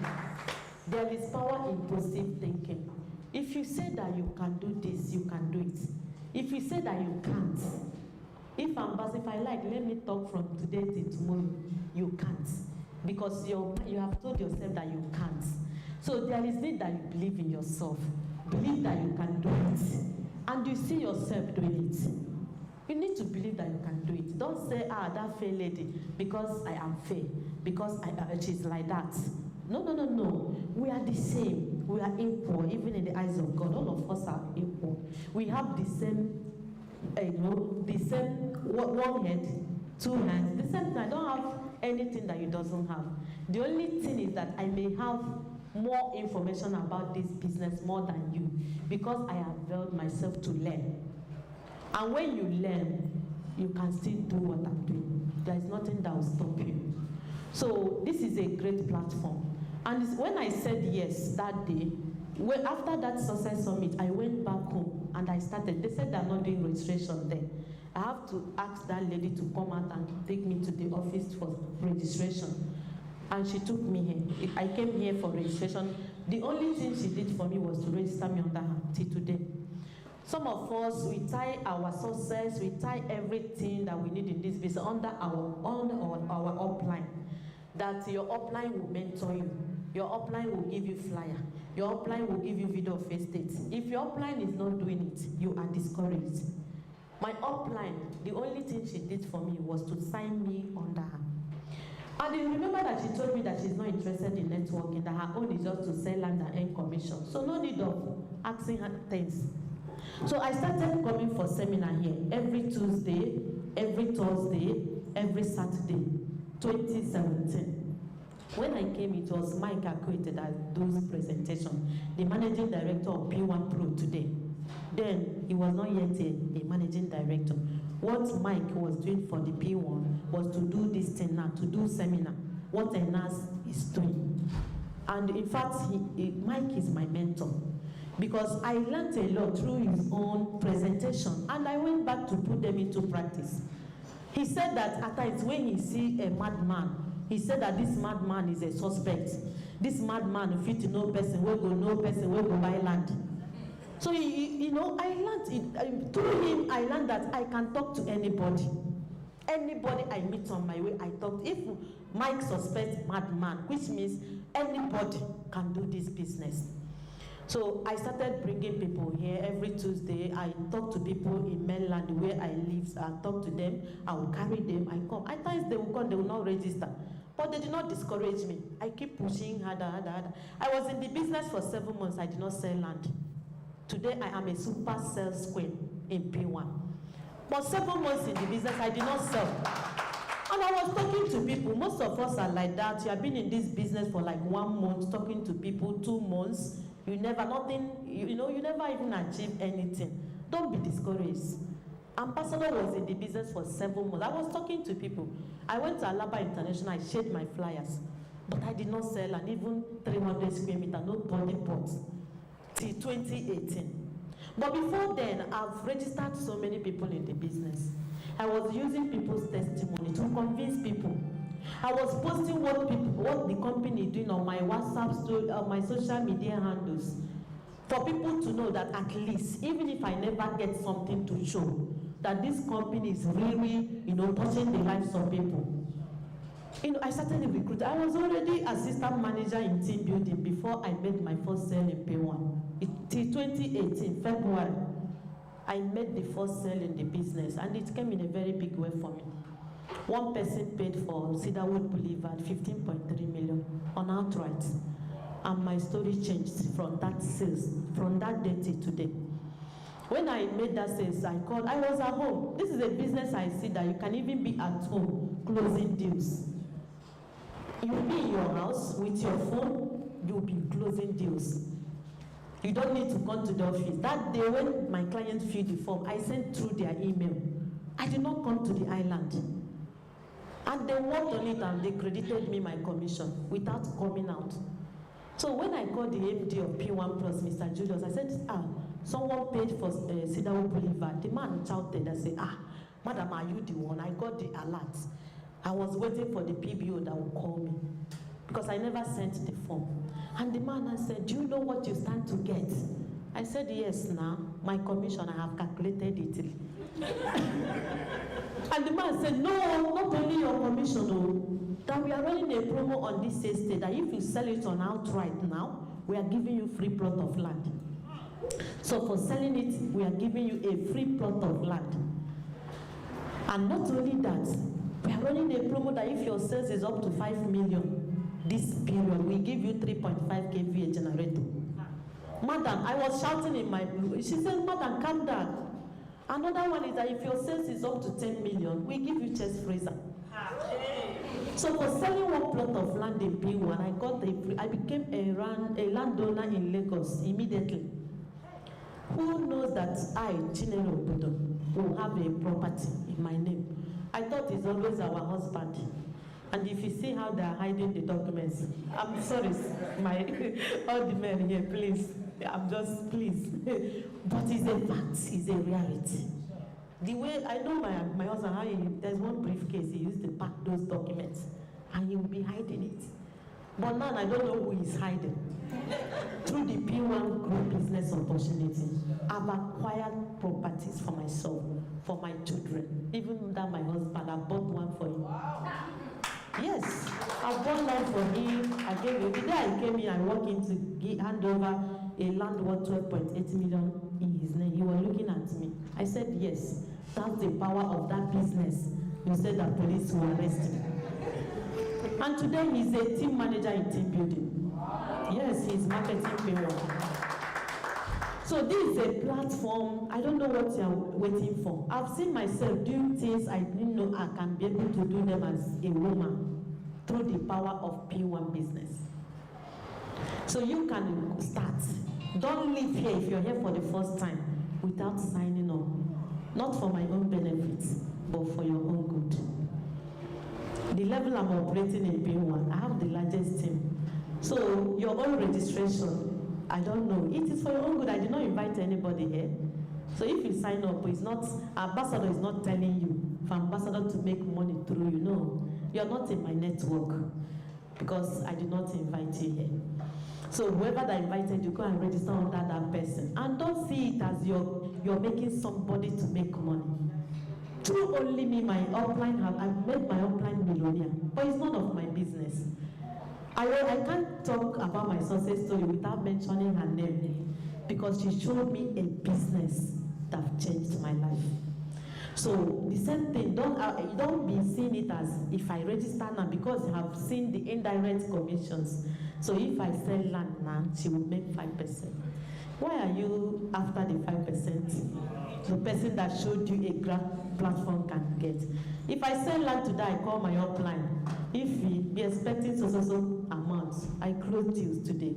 There is power in positive thinking. If you say that you can do this, you can do it. If you say that you can't, if I like, let me talk from today till tomorrow, you can't. Because you have told yourself that you can't. So there is need that you believe in yourself. Believe that you can do it. And you see yourself doing it. You need to believe that you can do it. Don't say, that fair lady, because I am fair, because she's like that. No, no, no, no. We are the same. We are equal, even in the eyes of God. All of us are equal. We have the same, the same one head, 2 hands. The same thing. I don't have anything that he doesn't have. The only thing is that I may have more information about this business more than you, because I have availed myself to learn. And when you learn, you can still do what I'm doing. There is nothing that will stop you. So this is a great platform. And when I said yes that day, after that success summit, I went back home and I started. They said they're not doing registration there. I have to ask that lady to come out and take me to the office for registration. And she took me here. I came here for registration. The only thing she did for me was to register me under her till today. Some of us, we tie our success, we tie everything that we need in this business under our upline. That your upline will mentor you. Your upline will give you flyer. Your upline will give you video of estate. If your upline is not doing it, you are discouraged. My upline, the only thing she did for me was to sign me under her. And you remember that she told me that she's not interested in networking, that her own is just to sell land and earn commission. So no need of asking her things. So I started coming for seminar here every Tuesday, every Thursday, every Saturday, 2017. When I came, it was Mike Akwete that does presentation, the managing director of P1 Pro today. Then he was not yet a managing director. What Mike was doing for the P1 was to do this thing now, to do seminar, what Enas is doing. And in fact, Mike is my mentor, because I learned a lot through his own presentation, and I went back to put them into practice. He said that at times when he see a madman, he said that this madman is a suspect. This madman fit to no person, will go buy land. So, I learned through him, I learned that I can talk to anybody. Anybody I meet on my way, I talk. If Mike suspects madman, which means anybody can do this business. So I started bringing people here every Tuesday. I talk to people in mainland where I live. I talk to them. I will carry them. I come. At times they will come, they will not register. But they did not discourage me. I keep pushing harder. I was in the business for 7 months. I did not sell land. Today, I am a super sales queen in P1. But 7 months in the business, I did not sell. And I was talking to people. Most of us are like that. You have been in this business for like 1 month, talking to people, 2 months. You never, you never even achieve anything. Don't be discouraged. Ambassador was in the business for 7 months. I was talking to people. I went to Alaba International, I shared my flyers. But I did not sell, and even 300 square meters, nobody bought. Till 2018. But before then, I've registered so many people in the business. I was using people's testimony to convince people. I was posting what the company is doing on my WhatsApp story, on my social media handles, for people to know that at least, even if I never get something to show, that this company is really, touching the lives of people. I started to recruit. I was already assistant manager in team building before I made my first sale in P1. Till 2018, February. I made the first sale in the business, and it came in a very big way for me. One person paid for Cedarwood Boulevard 15.3 million on outright. And my story changed from that sales, from that day till today. When I made that sales, I was at home. This is a business I see that you can even be at home closing deals. You'll be in your house with your phone, you'll be closing deals. You don't need to come to the office. That day when my client filled the form, I sent through their email. I did not come to the island. And they worked on it and they credited me my commission without coming out. So when I called the MD of P1 Plus, Mr. Julius, I said, someone paid for Cedarwood Boulevard. The man shouted and said, madam, are you the one? I got the alert. I was waiting for the PBO that would call me because I never sent the form. And the man said, do you know what you stand to get? I said, yes, now. My commission, I have calculated it. And the man said, no, not only your commission, that we are running a promo on this estate that if you sell it on outright now, we are giving you free plot of land. So for selling it, we are giving you a free plot of land. And not only that, we are running a promo that if your sales is up to 5 million this period, we give you 3.5 kVA generator. Madam, I was shouting in my blue. She said, madam, calm down. Another one is that if your sales is up to 10 million, we give you chest freezer. So for selling one plot of land in P1, I became a landowner in Lagos immediately. Who knows that I, Chinelo Obodo, will have a property in my name? I thought it's always our husband. And if you see how they are hiding the documents, I'm sorry, all the men here, please. I'm just, please. But it's a fact, it's a reality. The way I know my husband, how there's one briefcase he used to pack those documents, and he will be hiding it. But now I don't know who is hiding. Through the P1 group business opportunity, I've acquired properties for myself, for my children. Even that my husband, I bought one for him. Yes, I bought land for him. I gave him. The day I came here, I walked in to hand over a land worth 12.8 million in his name. He was looking at me. I said, yes, that's the power of that business. You said that police will arrest him. And today he's a team manager in team building. Yes, he's marketing payroll. So this is a platform. I don't know what you're waiting for. I've seen myself doing things I didn't know I can be able to do them as a woman through the power of P1 business. So you can start. Don't live here if you're here for the first time without signing up. Not for my own benefits, but for your own good. The level I'm operating in P1, I have the largest team. So your own registration, I don't know. It is for your own good. I did not invite anybody here. So if you sign up, it's not, ambassador is not telling you for ambassador to make money through you. No, you're not in my network because I did not invite you here. So whoever that invited you, go and register under that person. And don't see it as you're making somebody to make money. Through only me, my upline, I've made my upline millionaire, but it's none of my business. I can't talk about my success story without mentioning her name because she showed me a business that changed my life. So the same thing, don't be seeing it as if I register now because you have seen the indirect commissions. So if I sell land now, she will make 5%. Why are you after the 5%? The person that showed you a grant platform can get. If I sell land today, I call my upline. If we be expecting so amounts, I close deals today.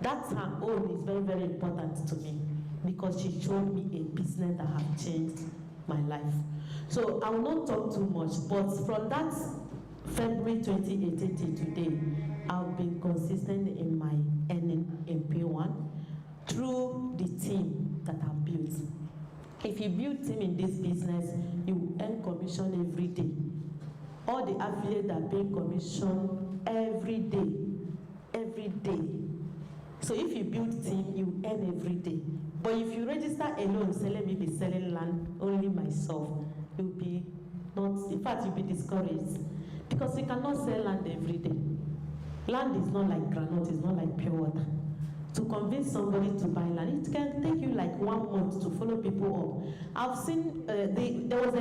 That's her own is very, very important to me because she showed me a business that has changed my life. So I will not talk too much, but from that February 2018 to today, I've been consistent in my earning in P1 through the team that I've built. If you build team in this business, you earn commission every day. All the affiliates are paying commission every day, every day. So if you build team, you earn every day. But if you register alone, selling maybe selling land, only myself, you'll be not, in fact, you'll be discouraged. Because you cannot sell land every day. Land is not like granite, it's not like pure water. to convince somebody to buy land. It can take you like 1 month to follow people up. I've seen, there was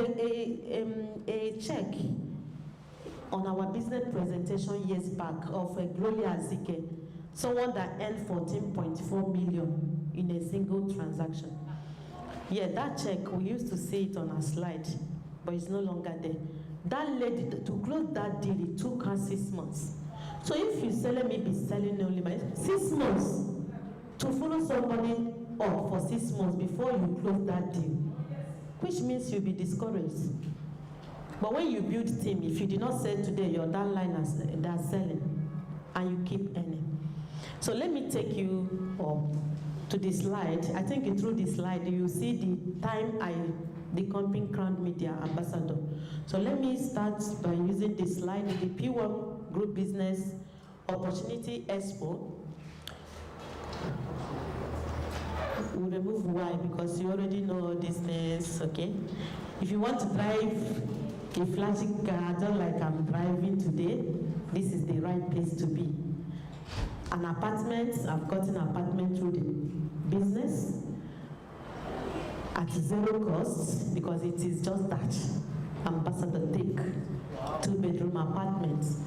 a check on our business presentation years back of Gloria Azike, someone that earned 14.4 million in a single transaction. Yeah, that check, we used to see it on our slide, but it's no longer there. That lady, to close that deal, it took her 6 months. So if you sell, let me be selling only by 6 months to follow somebody up for 6 months before you close that deal, which means you'll be discouraged. But when you build team, if you did not sell today, you're that line that's selling, and you keep earning. So let me take you up to the slide. I think through the slide, you see the time the company crowned media ambassador. So let me start by using this slide, the P1 Group Business Opportunity Expo. We'll remove Y because you already know all these names, okay? If you want to drive a flashy car, just like I'm driving today, this is the right place to be. An apartment, I've got an apartment through the business at 0 cost because it is just that. Ambassador take 2-bedroom apartments.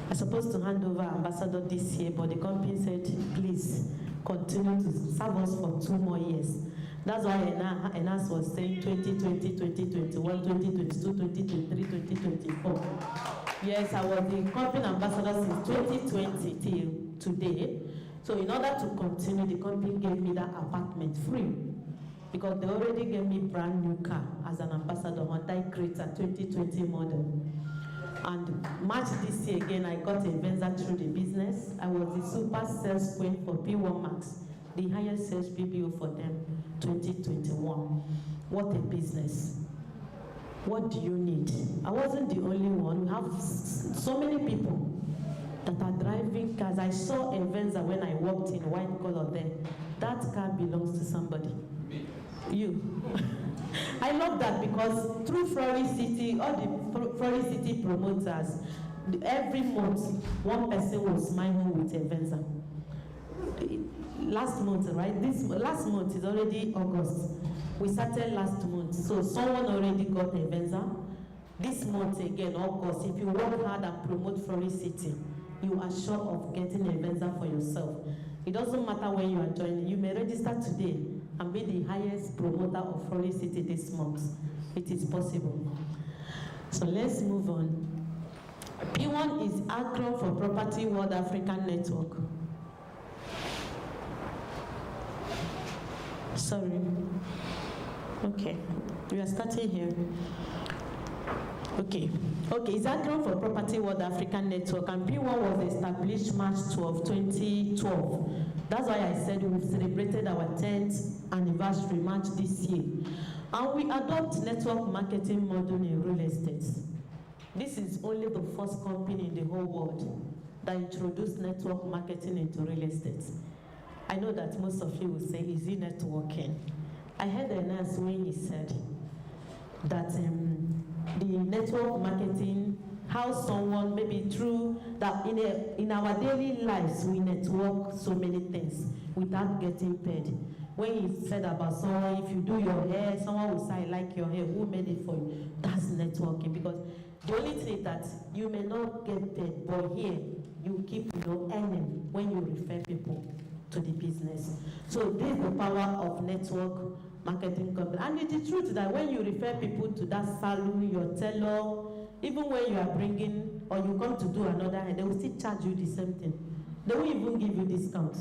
I'm supposed to hand over Ambassador this year, but the company said, please continue to serve us for 2 more years. That's why Enas was saying 2020, 2021, 2022, 2023, 2024. Yes, I was the company ambassador since 2020 till today. So in order to continue, the company gave me that apartment free because they already gave me brand new car as an ambassador, Hyundai Creta 2020 model. And March this year again, I got a Venza through the business. I was the super sales queen for P1 Max, the highest sales PBO for them, 2021. What a business. What do you need? I wasn't the only one. We have so many people that are driving cars. I saw a Venza when I walked in, white color there. That car belongs to somebody. You. I love that because through Flory City, all the Flory City promoters, every month, one person will smile home with a Venza. Last month, right? Last month is already August. We started last month, so someone already got a Venza. This month again, August, if you work hard and promote Flory City, you are sure of getting a Venza for yourself. It doesn't matter when you are joining. You may register today and be the highest promoter of Flory City this month. It is possible. So let's move on. P1 is acronym for Property World African Network. Sorry. Okay, we are starting here. Okay, it's acronym for Property World African Network, and P1 was established March 12, 2012. That's why I said we've celebrated our 10th anniversary March this year. And we adopt network marketing model in real estate. This is only the first company in the whole world that introduced network marketing into real estate. I know that most of you will say, is it networking? I heard an answer when he said that the network marketing, how someone, maybe through that in our daily lives, we network so many things without getting paid. When he said about someone, if you do your hair, someone will say, I like your hair, who made it for you? That's networking, because the only thing is that you may not get paid, but here, you keep earning when you refer people to the business. So this is the power of network marketing company. And it is true that when you refer people to that salon, your tailor, even when you are bringing, or you come to do another hair, they will still charge you the same thing. They won't even give you discounts.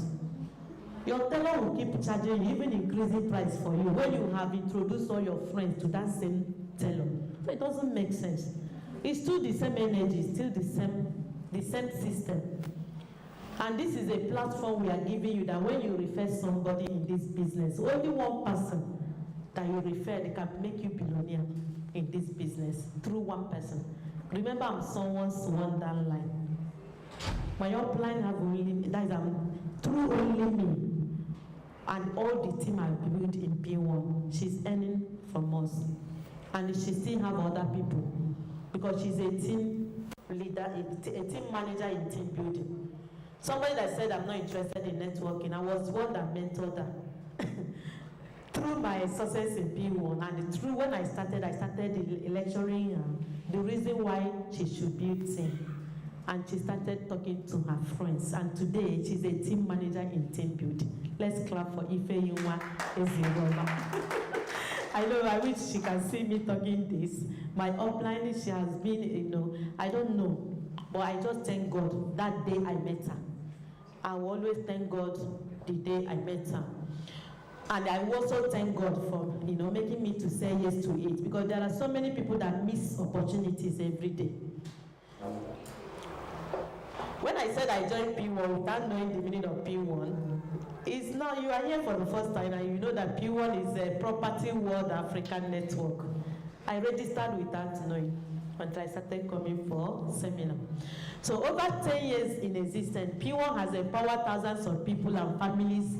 Your tailor will keep charging you, even increasing price for you, when you have introduced all your friends to that same tailor. So it doesn't make sense. It's still the same energy, still the same system. And this is a platform we are giving you that when you refer somebody in this business, only one person that you refer, they can make you billionaire in this business through one person. Remember, I'm someone's wonderline. My upline have only me, that is through only me. And all the team I built in P1, she's earning from us. And she still have other people because she's a team leader, a team manager in team building. Somebody that said I'm not interested in networking, I was one that mentored her. Through my success in P1 and through when I started lecturing the reason why she should build team. And she started talking to her friends. And today, she's a team manager in team building. Let's clap for Ife Yunwa Eziroma. I know, I wish she can see me talking this. My upline, she has been, I don't know. But I just thank God that day I met her. I will always thank God the day I met her. And I also thank God for, making me to say yes to it. Because there are so many people that miss opportunities every day. When I said I joined P1 without knowing the meaning of P1, it's now you are here for the first time and you know that P1 is a Property World African Network. I registered without knowing until I started coming for seminar. So over 10 years in existence, P1 has empowered thousands of people and families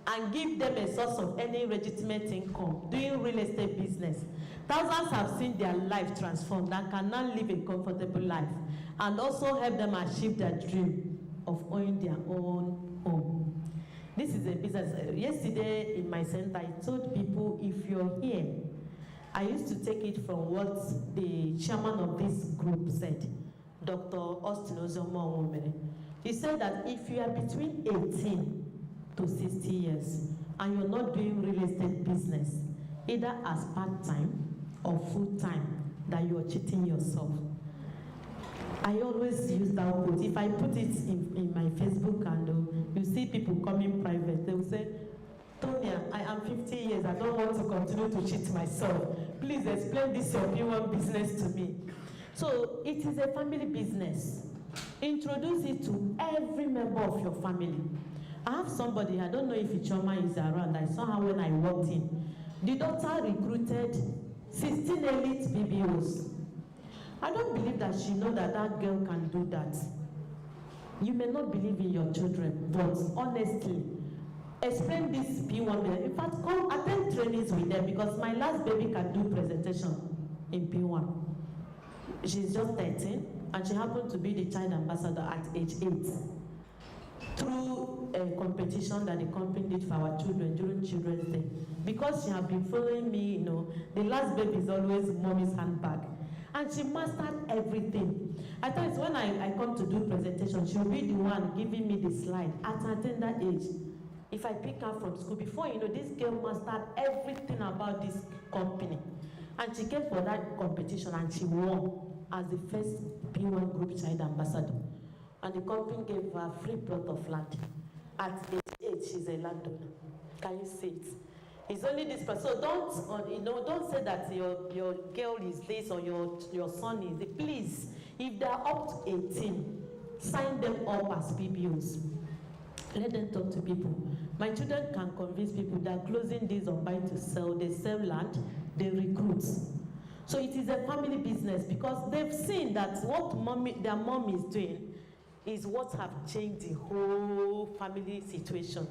and give them a source of any legitimate income, doing real estate business. Thousands have seen their life transformed and can now live a comfortable life, and also help them achieve their dream of owning their own home. This is a business. Yesterday in my center, I told people, if you're here, I used to take it from what the chairman of this group said, Dr. Austin Ozomo. He said that if you are between 18 to 60 years and you're not doing real estate business, either as part-time or full-time, that you're cheating yourself. I always use that quote. If I put it in my Facebook handle, you see people coming private, they will say, Tonya, I am 50 years, I don't want to continue to cheat myself. Please explain this your P1 business to me. So it is a family business. Introduce it to every member of your family. I have somebody, I don't know if Ichoma is around, I saw her when I walked in. The daughter recruited 16 elite BBOs. I don't believe that she knows that that girl can do that. You may not believe in your children, but honestly, explain this P1. In fact, come attend trainings with them because my last baby can do presentation in P1. She's just 13 and she happened to be the child ambassador at age 8. Through a competition that the company did for our children during Children's Day. Because she has been following me, the last baby is always mommy's handbag. And she mastered everything. I thought it's when I come to do presentation, she'll be the one giving me the slide at a tender age. If I pick her from school, before this girl mastered everything about this company. And she came for that competition and she won as the first P1 Group Child Ambassador. And the company gave her a free plot of land. At age 8, she's a landowner. Can you see it? It's only this person. So don't say that your girl is this or your son is this. Please, if they are up to 18, sign them up as PBOs. Let them talk to people. My children can convince people they are closing deals on buying to sell. They sell land, they recruit. So it is a family business because they've seen that what their mom is doing is what have changed the whole family situation.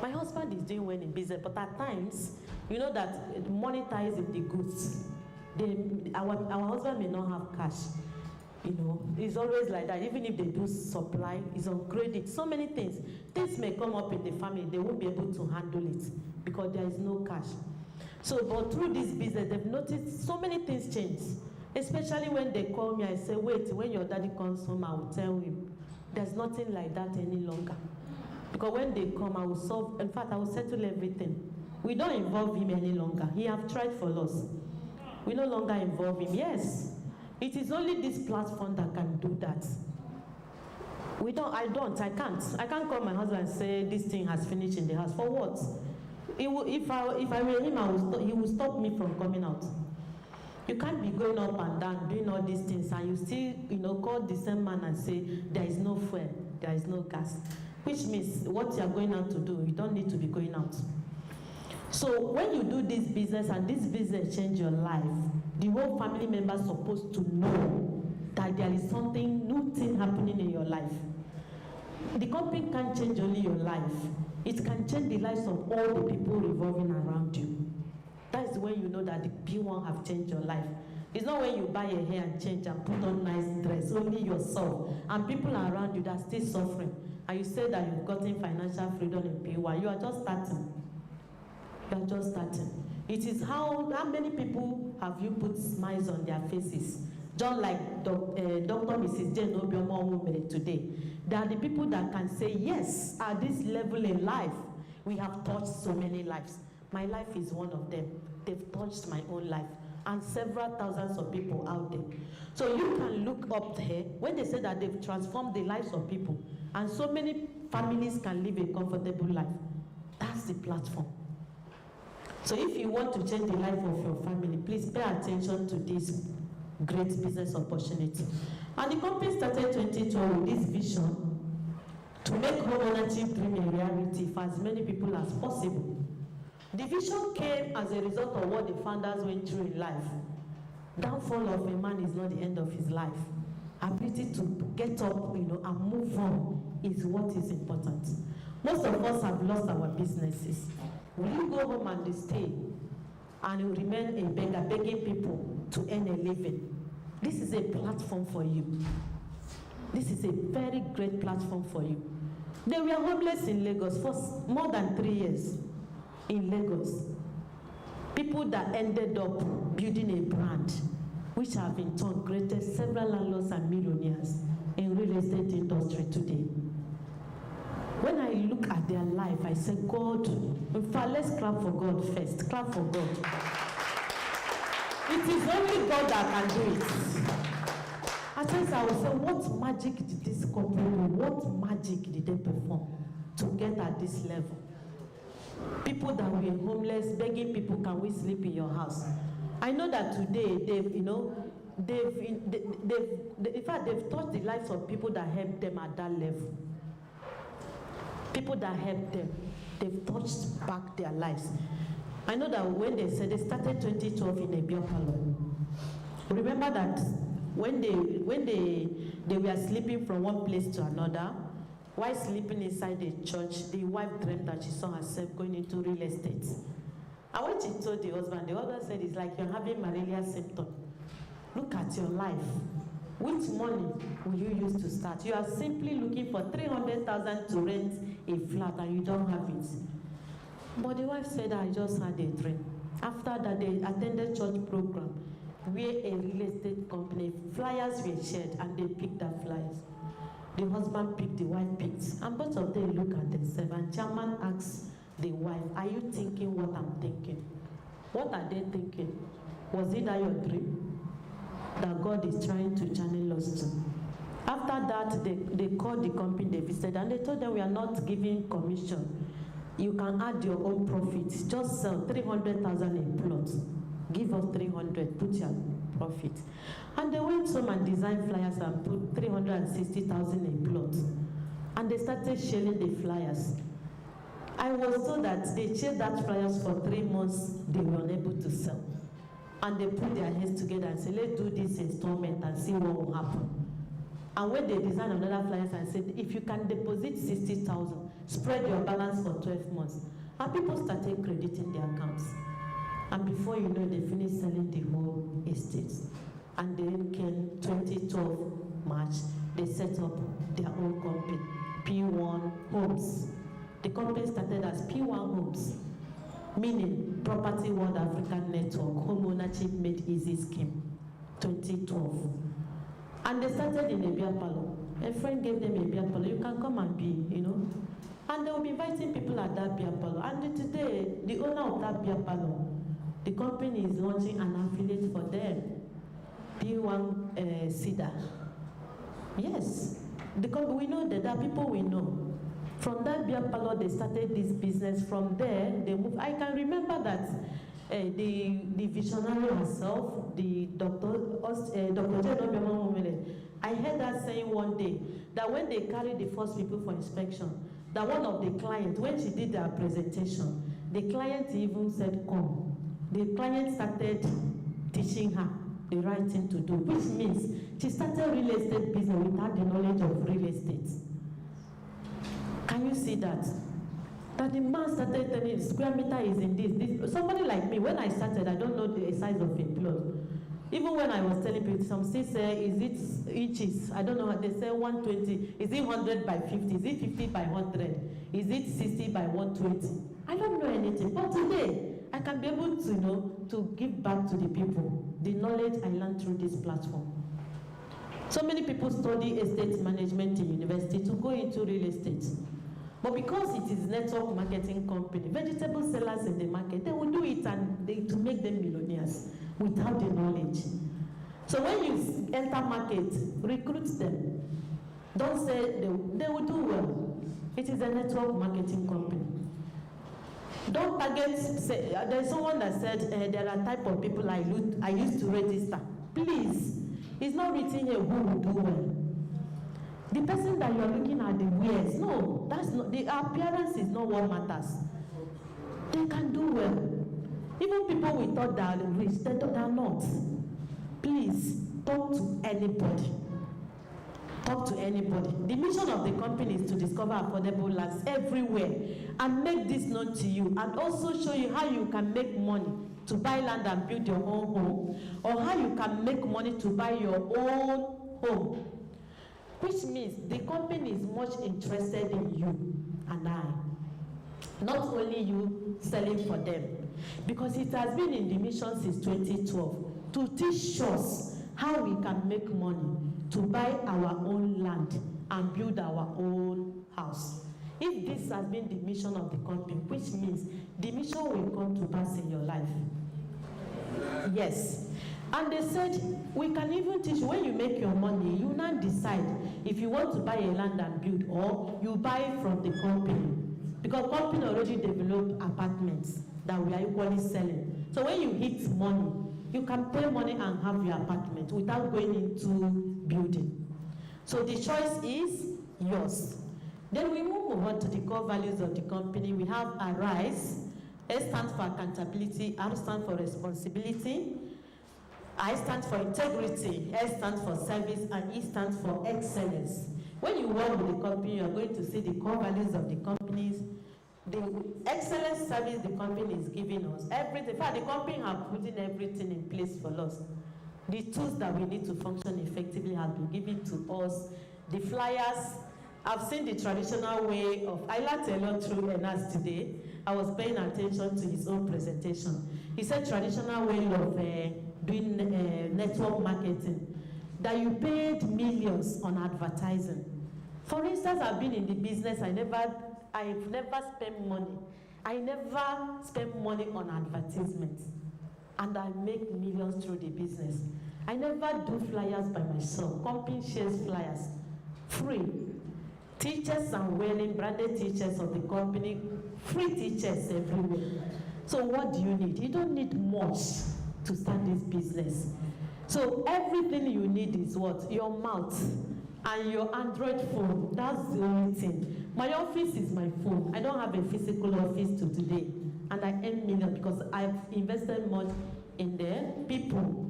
My husband is doing well in business, but at times, you know that monetizing the goods, our husband may not have cash. It's always like that. Even if they do supply, it's on credit. So many things. Things may come up in the family, they won't be able to handle it because there is no cash. So, but through this business, they've noticed so many things change. Especially when they call me, I say, wait, when your daddy comes home, I will tell him. There's nothing like that any longer. Because when they come, I will solve, in fact, I will settle everything. We don't involve him any longer. He have tried for us. We no longer involve him. Yes, it is only this platform that can do that. I can't call my husband and say, this thing has finished in the house. For what? If I were him, he will stop me from coming out. You can't be going up and down, doing all these things, and you still, call the same man and say, there is no fuel, there is no gas. Which means what you are going out to do, you don't need to be going out. So when you do this business and this business change your life, the whole family members are supposed to know that there is something, new thing happening in your life. The company can't change only your life. It can change the lives of all the people revolving around you. That is when you know that the P1 have changed your life. It's not when you buy a hair and change and put on nice dress, only yourself, and people around you that are still suffering, and you say that you've gotten financial freedom in P1. You are just starting. You are just starting. It is how many people have you put smiles on their faces? Just like Dr. Mrs. Jane Obioma today. They are the people that can say, yes, at this level in life, we have touched so many lives. My life is one of them. They've touched my own life and several thousands of people out there. So you can look up there when they say that they've transformed the lives of people and so many families can live a comfortable life. That's the platform. So if you want to change the life of your family, please pay attention to this great business opportunity. And the company started 2012 with this vision to make home ownership dream a reality for as many people as possible. The vision came as a result of what the founders went through in life. Downfall of a man is not the end of his life. Ability to get up, and move on is what is important. Most of us have lost our businesses. Will you go home and stay and remain a beggar, begging people to earn a living? This is a platform for you. This is a very great platform for you. They were homeless in Lagos for more than 3 years in Lagos. People that ended up building a brand, which have in turn created several landlords and millionaires in real estate industry today. When I look at their life, I say, God, in fact, let's clap for God first. Clap for God. It is only God that can do it. At times I will say, what magic did this company do? What magic did they perform to get at this level? People that were homeless, begging people, can we sleep in your house? I know that today in fact, they've touched the lives of people that helped them at that level. People that helped them, they've touched back their lives. I know that when they said they started 2012 in a beer parlor. Remember that when they were sleeping from one place to another, while sleeping inside the church, the wife dreamed that she saw herself going into real estate. And when she told the husband said, it's like you're having malaria symptom. Look at your life. Which money will you use to start? You are simply looking for 300,000 to rent a flat and you don't have it. But the wife said, I just had a dream. After that, they attended church program where a real estate company, flyers were shared and they picked the flyers. The husband picked, the wife picked, and both of them look at themselves. And chairman asks the wife, are you thinking what I'm thinking? What are they thinking? Was it that your dream that God is trying to channel us to? After that, they called the company they visited and they told them, we are not giving commission. You can add your own profit. Just sell 300,000 a plot. Give us 300, put your profit. And they went home and designed flyers and put 360,000 a plot. And they started sharing the flyers. I was told that they shared that flyers for 3 months, they were unable to sell. And they put their heads together and said, let's do this installment and see what will happen. And when they designed another flyers and said, if you can deposit 60,000, spread your balance for 12 months. And people started crediting their accounts. And before you know, they finished selling the whole estate. And then came 2012 March, they set up their own company, P1 Homes. The company started as P1 Homes, meaning Property World African Network, Home Ownership Made Easy Scheme, 2012. And they started in a beer parlor. A friend gave them a beer parlor. You can come and be, And they will be inviting people at that beer parlor. And today, the owner of that beer parlor, the company is launching an affiliate for them, P1 Cedar. Yes, we know that there are people we know. From that beer parlor, they started this business. From there, they moved. I can remember that the visionary herself, the Dr. I heard her saying one day that when they carried the first people for inspection, that one of the clients, when she did her presentation, the client even said, come. The client started teaching her the right thing to do, which means she started real estate business without the knowledge of real estate. Can you see that? That the man started telling square meter is in this. Somebody like me, when I started, I don't know the size of a plot. Even when I was telling people, some still say, is it inches? I don't know. They say 120. Is it 100 by 50? Is it 50 by 100? Is it 60 by 120? I don't know anything. But today, I can be able to, to give back to the people the knowledge I learned through this platform. So many people study estate management in university to go into real estate. But because it is network marketing company, vegetable sellers in the market, they will do it to make them millionaires without the knowledge. So when you enter market, recruit them. Don't say they will do well. It is a network marketing company. Don't target, there's someone that said there are type of people I used to register. Please, it's not written here who will do well. The person that you are looking at the wears, no, that's not, the appearance is not what matters. They can do well. Even people we thought that are rich, they are not. Please, talk to anybody. Talk to anybody. The mission of the company is to discover affordable lands everywhere and make this known to you, and also show you how you can make money to buy land and build your own home, or how you can make money to buy your own home. Which means the company is much interested in you and I. Not only you selling for them. Because it has been in the mission since 2012 to teach us how we can make money to buy our own land and build our own house. If this has been the mission of the company, which means the mission will come to pass in your life. Yes. And they said, we can even teach when you make your money, you now decide if you want to buy a land and build, or you buy from the company. Because company already developed apartments that we are equally selling. So when you hit money, you can pay money and have your apartment without going into building. So the choice is yours. Then we move on to the core values of the company. We have ARISE. S stands for accountability, R stands for responsibility, I stands for integrity, S stands for service, and E stands for excellence. When you work with the company, you are going to see the core values of the companies, the excellent service the company is giving us. Everything. In fact, the company has put in everything in place for us. The tools that we need to function effectively have been given to us. The flyers, I've seen the traditional way of, I learned a lot through Enas today. I was paying attention to his own presentation. He said traditional way of doing network marketing, that you paid millions on advertising. For instance, I've been in the business, I've never spent money. I never spend money on advertisements, and I make millions through the business. I never do flyers by myself. Company shares flyers, free. Teachers and wearing branded teachers of the company, free teachers everywhere. So what do you need? You don't need much to start this business. So everything you need is what? Your mouth and your Android phone. That's the only thing. My office is my phone. I don't have a physical office till today. And I earn millions because I've invested much in the people.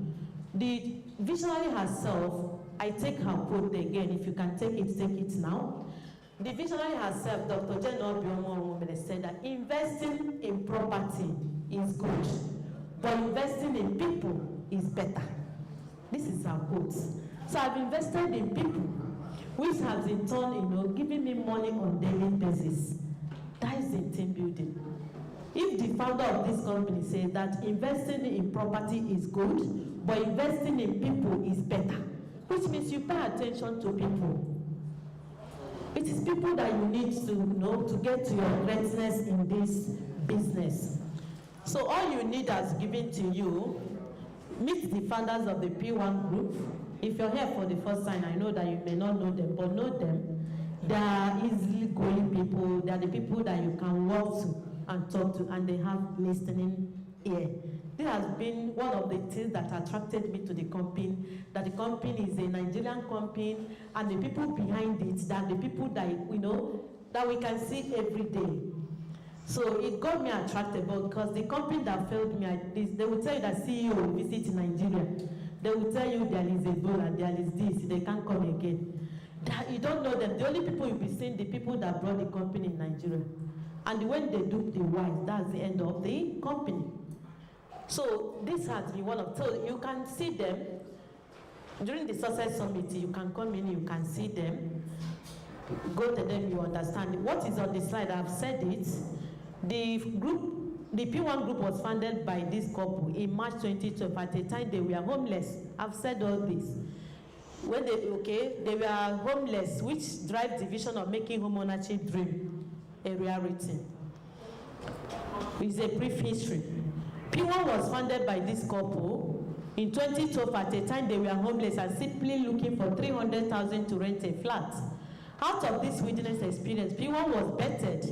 The visionary herself, I take her quote again. If you can take it now. The visionary herself, Dr. Chinelo Obodo, said that investing in property is good, but investing in people is better. This is her quote. So I've invested in people, which has in turn, given me money on daily basis. That is in team building. If the founder of this company says that investing in property is good, but investing in people is better, which means you pay attention to people. It is people that you need to know to get to your greatness in this business. So all you need has given to you. Meet the founders of the PWANGROUP. If you're here for the first time, I know that you may not know them, but know them. They are easily going people. They are the people that you can walk to and talk to, and they have listening ear. This has been one of the things that attracted me to the company, that the company is a Nigerian company, and the people behind it, that the people that, that we can see every day. So it got me attracted, because the company that failed me at this, they will tell you that CEO will visit Nigeria. They will tell you there is Ebola, there is this, they can't come again. You don't know them. The only people you'll be seeing, the people that brought the company in Nigeria. And when they dupe the wise, that's the end of the company. So this has been one of, so you can see them during the Success Summit. You can come in, you can see them, go to them, you understand. What is on the slide, I've said it. The P1 group was founded by this couple in March 2012. At the time they were homeless. I've said all this. When they were homeless, which drives the vision of making home ownership dream a reality. It's a brief history. P1 was founded by this couple in 2012. At the time they were homeless and simply looking for 300,000 to rent a flat. Out of this wilderness experience, P1 was bettered,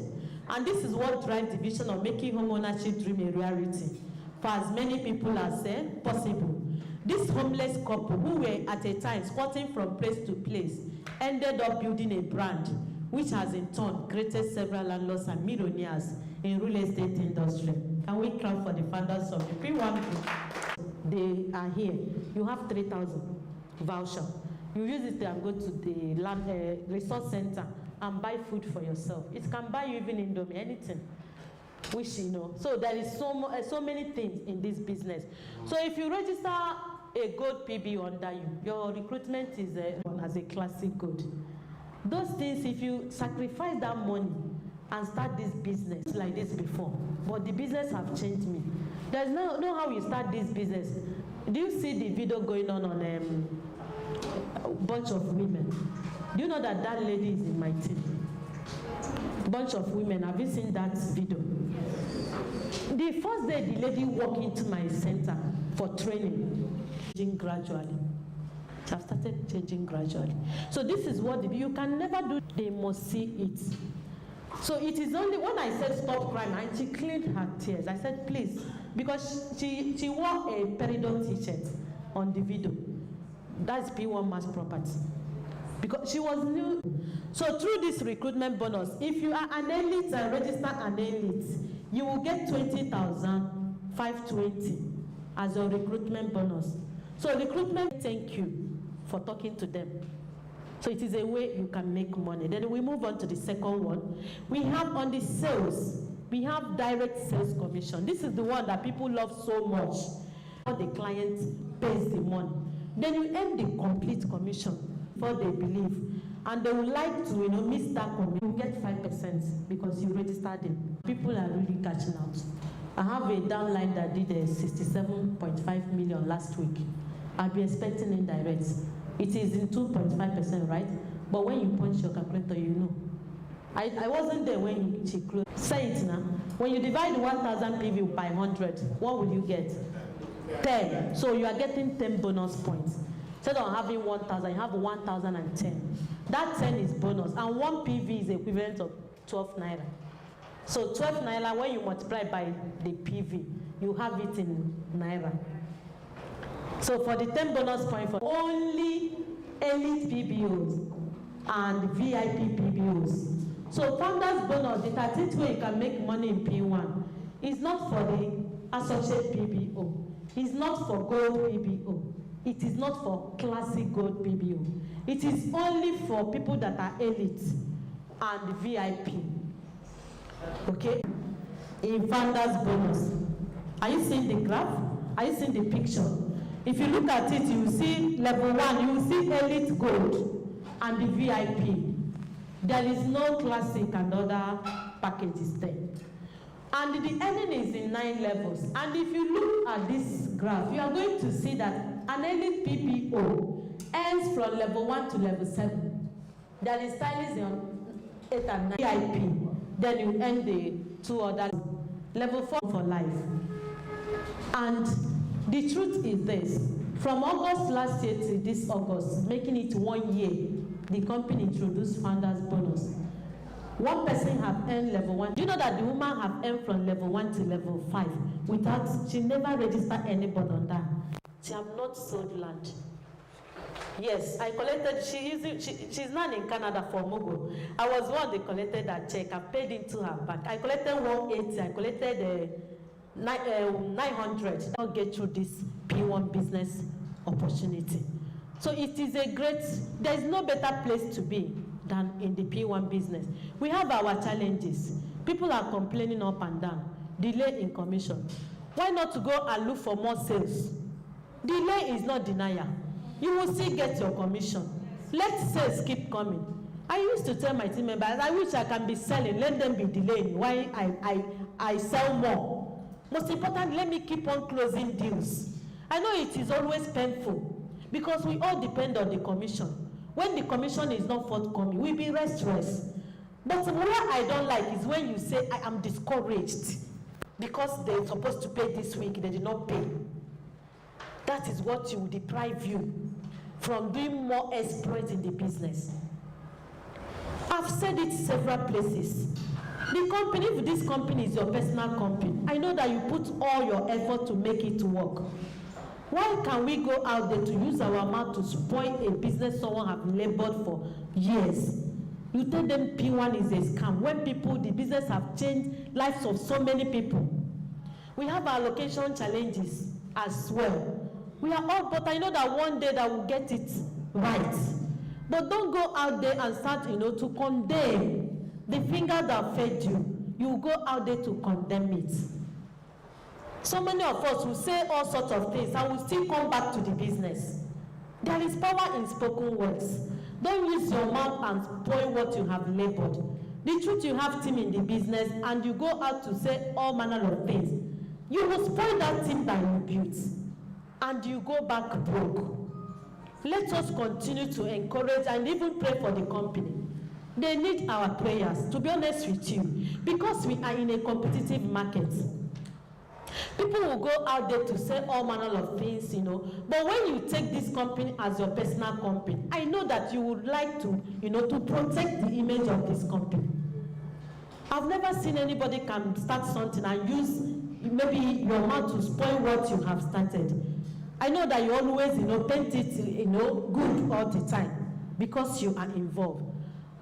and this is what drives the vision of making home ownership dream a reality for as many people as possible. This homeless couple, who were at a time squatting from place to place, ended up building a brand, which has in turn created several landlords and millionaires in real estate industry. Can we clap for the founders of the P1 group? They are here. You have 3,000 voucher. You use it and go to the resource center and buy food for yourself. It can buy you even Indomie, anything. Which you know. So there is so many things in this business. So if you register a gold PB under you, your recruitment is as a classic gold. Those things, if you sacrifice that money and start this business like this before, but the business have changed me. There's no how you start this business. Do you see the video going on a bunch of women? Do you know that that lady is in my team? Bunch of women. Have you seen that video? The first day the lady walked into my center for training, changing gradually. I've started changing gradually. So this is what you can never do. They must see it. So it is only when I said stop crying, and she cleaned her tears. I said please, because she wore a peridot t-shirt on the video. That's P1 mass property. Because she was new. So through this recruitment bonus, if you are an elite and register an elite, you will get 20,520 as your recruitment bonus. So recruitment, thank you for talking to them. So it is a way you can make money. Then we move on to the second one. We have on the sales, we have direct sales commission. This is the one that people love so much. The client pays the money. Then you earn the complete commission for they believe. And they would like to, miss that commission. You get 5% because you registered it. People are really catching out. I have a downline that did 67.5 million last week. I'll be expecting indirect. It is in 2.5%, right? But when you punch your calculator, you know. I wasn't there when she closed. Say it now. When you divide 1,000 PV by 100, what will you get? 10. So you are getting 10 bonus points. Instead of having 1,000, you have 1,010. That 10 is bonus, and 1 PV is equivalent of 12 naira. So 12 naira, when you multiply by the PV, you have it in naira. So for the 10 bonus point for only elite PBOs and VIP PBOs. So founders bonus, the 13th way you can make money in P1 is not for the associate PBO. It's not for gold PBO. It is not for classic gold PBO. It is only for people that are elite and VIP. Okay? In founders bonus. Are you seeing the graph? Are you seeing the picture? If you look at it, you will see level 1, you will see elite gold and the VIP. There is no classic and other packages there. And the earning is in 9 levels. And if you look at this graph, you are going to see that an elite PPO earns from level 1 to level 7. There is stylist on 8 and 9 VIP. Then you earn the 2 other. Level 4 for life. And the truth is this. From August last year to this August, making it 1 year, the company introduced founders bonus. One person have earned level 1. Do you know that the woman have earned from level 1 to level 5 without, she never registered anybody on that. She have not sold land. Yes, I collected, she's now in Canada for Mogo. I was one that collected that check. I paid into her bank. I collected 180, I collected 900. I'll get through this P1 business opportunity. So it is a great, there's no better place to be than in the P1 business. We have our challenges. People are complaining up and down. Delay in commission. Why not to go and look for more sales? Delay is not denial. You will still get your commission. Let sales keep coming. I used to tell my team members, I wish I can be selling, let them be delaying while I sell more. Most important, let me keep on closing deals. I know it is always painful because we all depend on the commission. When the commission is not forthcoming, we'll be restless. But where I don't like is when you say, I am discouraged because they're supposed to pay this week, they did not pay. That is what will deprive you from doing more exploits in the business. I've said it several places. The company, if this company is your personal company, I know that you put all your effort to make it work. Why can we go out there to use our mouth to spoil a business someone have labored for years? You tell them P1 is a scam. When people, the business have changed lives of so many people. We have our location challenges as well. We are all, but I know that one day that we'll get it right. But don't go out there and start, to condemn the finger that fed you. You go out there to condemn it. So many of us will say all sorts of things and will still come back to the business. There is power in spoken words. Don't use your mouth and spoil what you have labored. The truth, you have team in the business and you go out to say all manner of things. You will spoil that team that you built and you go back broke. Let us continue to encourage and even pray for the company. They need our prayers, to be honest with you, because we are in a competitive market. People will go out there to say all manner of things, but when you take this company as your personal company, I know that you would like to, to protect the image of this company. I've never seen anybody can start something and use maybe your mouth to spoil what you have started. I know that you always, paint it, good all the time because you are involved.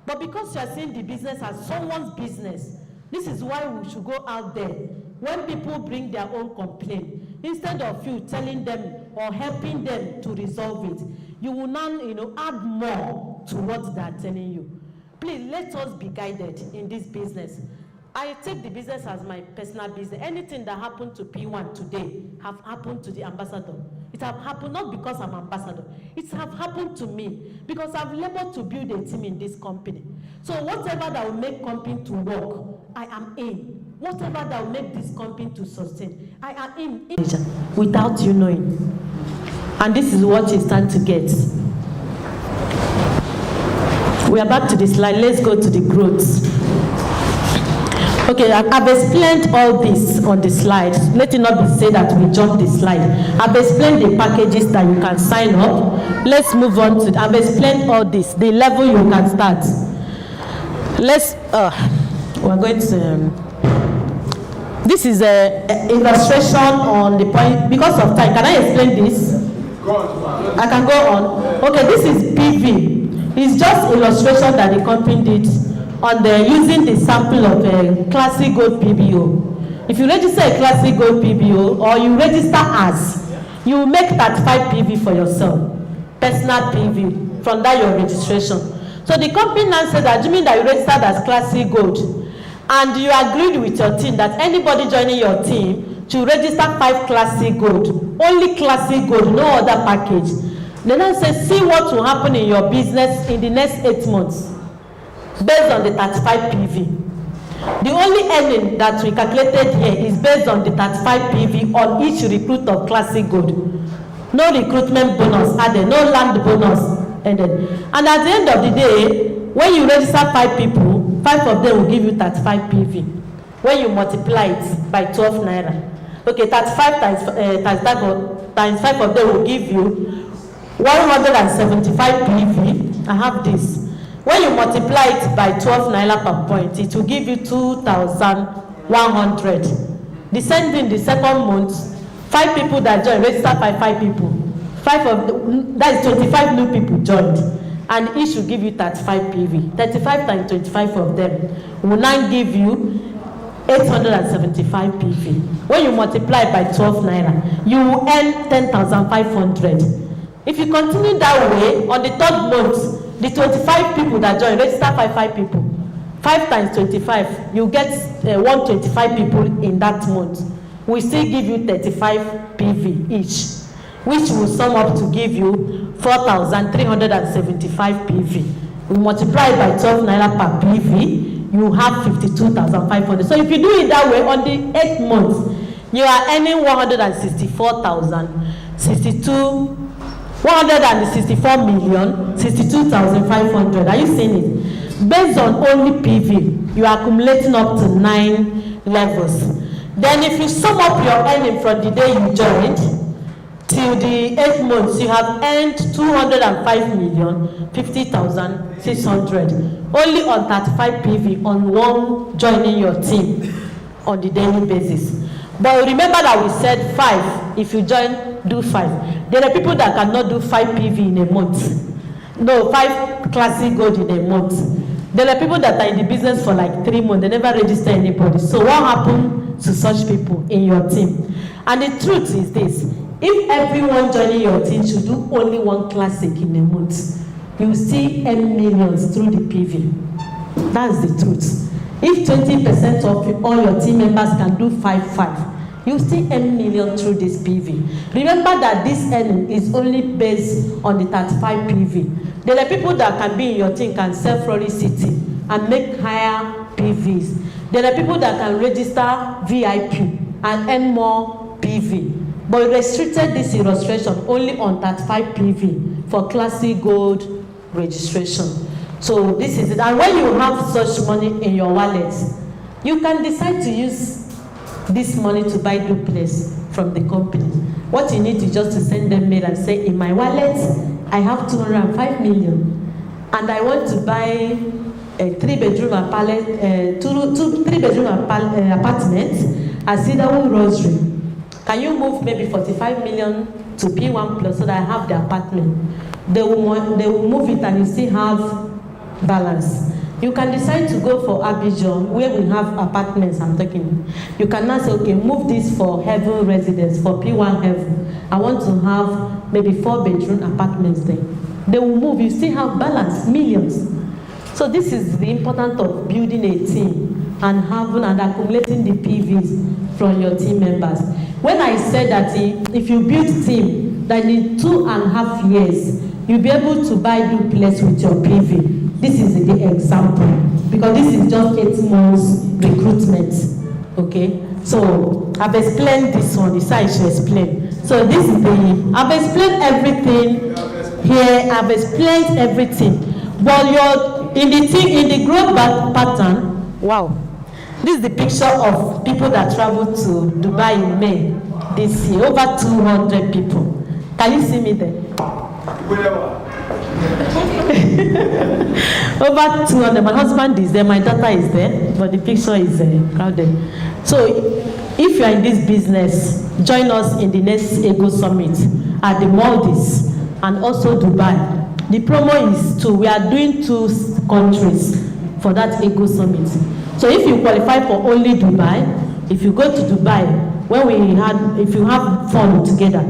But because you are seeing the business as someone's business, this is why we should go out there. When people bring their own complaint, instead of you telling them or helping them to resolve it, you will now, add more to what they are telling you. Please, let us be guided in this business. I take the business as my personal business. Anything that happened to P1 today have happened to the ambassador. It have happened not because I'm ambassador. It have happened to me because I've labored to build a team in this company. So whatever that will make company to work, I am in. Whatever that will make this company to sustain, I am in without you knowing. And this is what you stand to get. We are back to the slide. Let's go to the growth. Okay, I've explained all this on the slide. Let it not be said that we jumped the slide. I've explained the packages that you can sign up. Let's move on to, I've explained all this, the level you can start. Let's, we're going to, this is an illustration on the point, because of time. Can I explain this? I can go on. Okay, this is PV. It's just illustration that the company did on the using the sample of a classic gold PBO. If you register a classic gold PBO or you register as, you make 35 PV for yourself, personal PV, from that your registration. So the company now said that, you mean that you registered as classic gold and you agreed with your team that anybody joining your team should register 5 classic gold, only classic gold, no other package. Then I say, see what will happen in your business in the next 8 months. Based on the 35 PV. The only earning that we calculated here is based on the 35 PV on each recruit of classic gold. No recruitment bonus added, no land bonus added. And at the end of the day, when you register 5 people, 5 of them will give you 35 PV. When you multiply it by 12 naira. Okay, 35 times 5 of them will give you 175 PV. I have this. When you multiply it by 12 naira per point, it will give you 2,100. The same thing, the second month, 5 people that joined, register by 5 people. 5 of that is 25 new people joined, and each will give you 35 PV. 35 times 25 of them will now give you 875 PV. When you multiply by 12 naira, you will earn 10,500. If you continue that way, on the 3rd month, the 25 people that join, register 5 people. 5 times 25, you get 125 people in that month. we still give you 35 PV each, which will sum up to give you 4,375 PV. We multiply it by 12 naira per PV, you have 52,500. So if you do it that way, on the 8th month, you are earning 164,062,500. Are you seeing it? Based on only PV, you are accumulating up to 9 levels. Then if you sum up your earning from the day you joined till the 8th months, you have earned 205,050,600 only on 35 PV on one joining your team on the daily basis. But remember that we said 5. If you join, do 5. There are people that cannot do 5 PV in a month. No, 5 classic gold in a month. There are people that are in the business for like 3 months. They never register anybody. So what happened to such people in your team? And the truth is this. If everyone joining your team should do only 1 classic in a month, you will still earn millions through the PV. That's the truth. If 20% of all your team members can do 5, you still earn millions through this PV. Remember that this earning is only based on the 35 PV. There are people that can be in your team, can sell Floricity and make higher PVs. There are people that can register VIP and earn more PV. But we restricted this illustration only on 35 PV for classic gold registration. So this is it. And when you have such money in your wallet, you can decide to use this money to buy duplex from the company. What you need is just to send them mail and say, in my wallet, I have 205 million, and I want to buy a 3-bedroom apartment at Cedarwood Rosary. Can you move maybe 45 million to P1 Plus so that I have the apartment? They will move it and you still have balance. You can decide to go for Abidjan, where we have apartments, I'm talking. You can now say, okay, move this for Heaven Residence, for P1 Heaven. I want to have maybe 4-bedroom apartments there. They will move, you still have balance, millions. So this is the importance of building a team and having and accumulating the PVs from your team members. When I said that if you build team, that in 2.5 years, you'll be able to buy duplex with your PV. This is the example, because this is just 8 months recruitment, okay? So I've explained this one, this I should explain. So this is I've explained everything here, I've explained everything. But you're in the growth pattern, wow. This is the picture of people that traveled to Dubai in May this year, over 200 people. Can you see me there? Over 200. My husband is there, my daughter is there, but the picture is crowded. So if you are in this business, join us in the next Ego Summit at the Maldives and also Dubai. The promo is we are doing 2 countries for that Ego Summit. So if you qualify for only Dubai, if you go to Dubai, if you have fun together,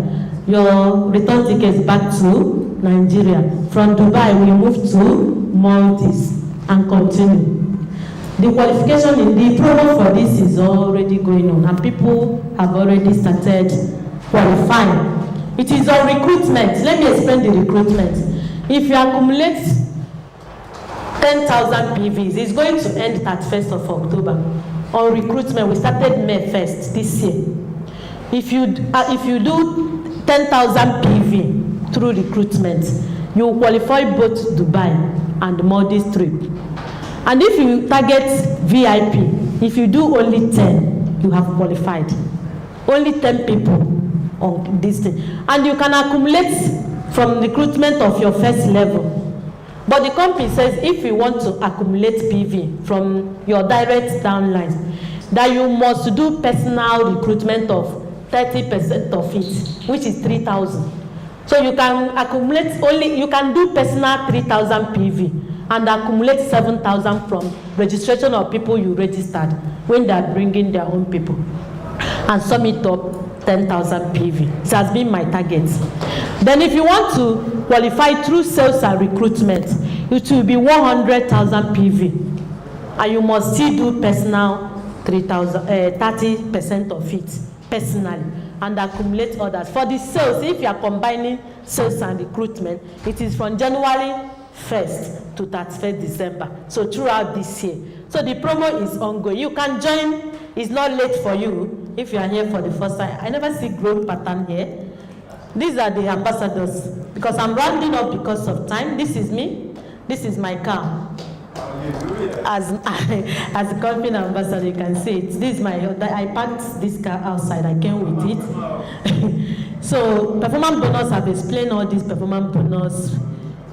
your return ticket is back to Nigeria. From Dubai, we move to Maldives and continue. The qualification in the program for this is already going on, and people have already started qualifying. It is on recruitment. Let me explain the recruitment. If you accumulate 10,000 PVs, it's going to end 31st of October. On recruitment, we started May 1st this year. If you do 10,000 PV through recruitment, you qualify both Dubai and Maldives trip. And if you target VIP, if you do only 10, you have qualified. Only 10 people on this thing. And you can accumulate from recruitment of your first level. But the company says if you want to accumulate PV from your direct downlines, that you must do personal recruitment of 30% of it, which is 3,000. So you can accumulate you can do personal 3,000 PV and accumulate 7,000 from registration of people you registered when they are bringing their own people, and sum it up 10,000 PV. It has been my target. Then if you want to qualify through sales and recruitment, it will be 100,000 PV, and you must still do personal 30% of it. personally and accumulate orders. For the sales, if you are combining sales and recruitment, it is from January 1st to 31st December, so throughout this year. So the promo is ongoing. You can join, it's not late for you if you are here for the first time. I never see growth pattern here. These are the ambassadors, because I'm rounding up because of time. This is me, this is my car. As a company ambassador, you can see it. This is my, I parked this car outside, I came with it. So performance bonus, I've explained all this performance bonus.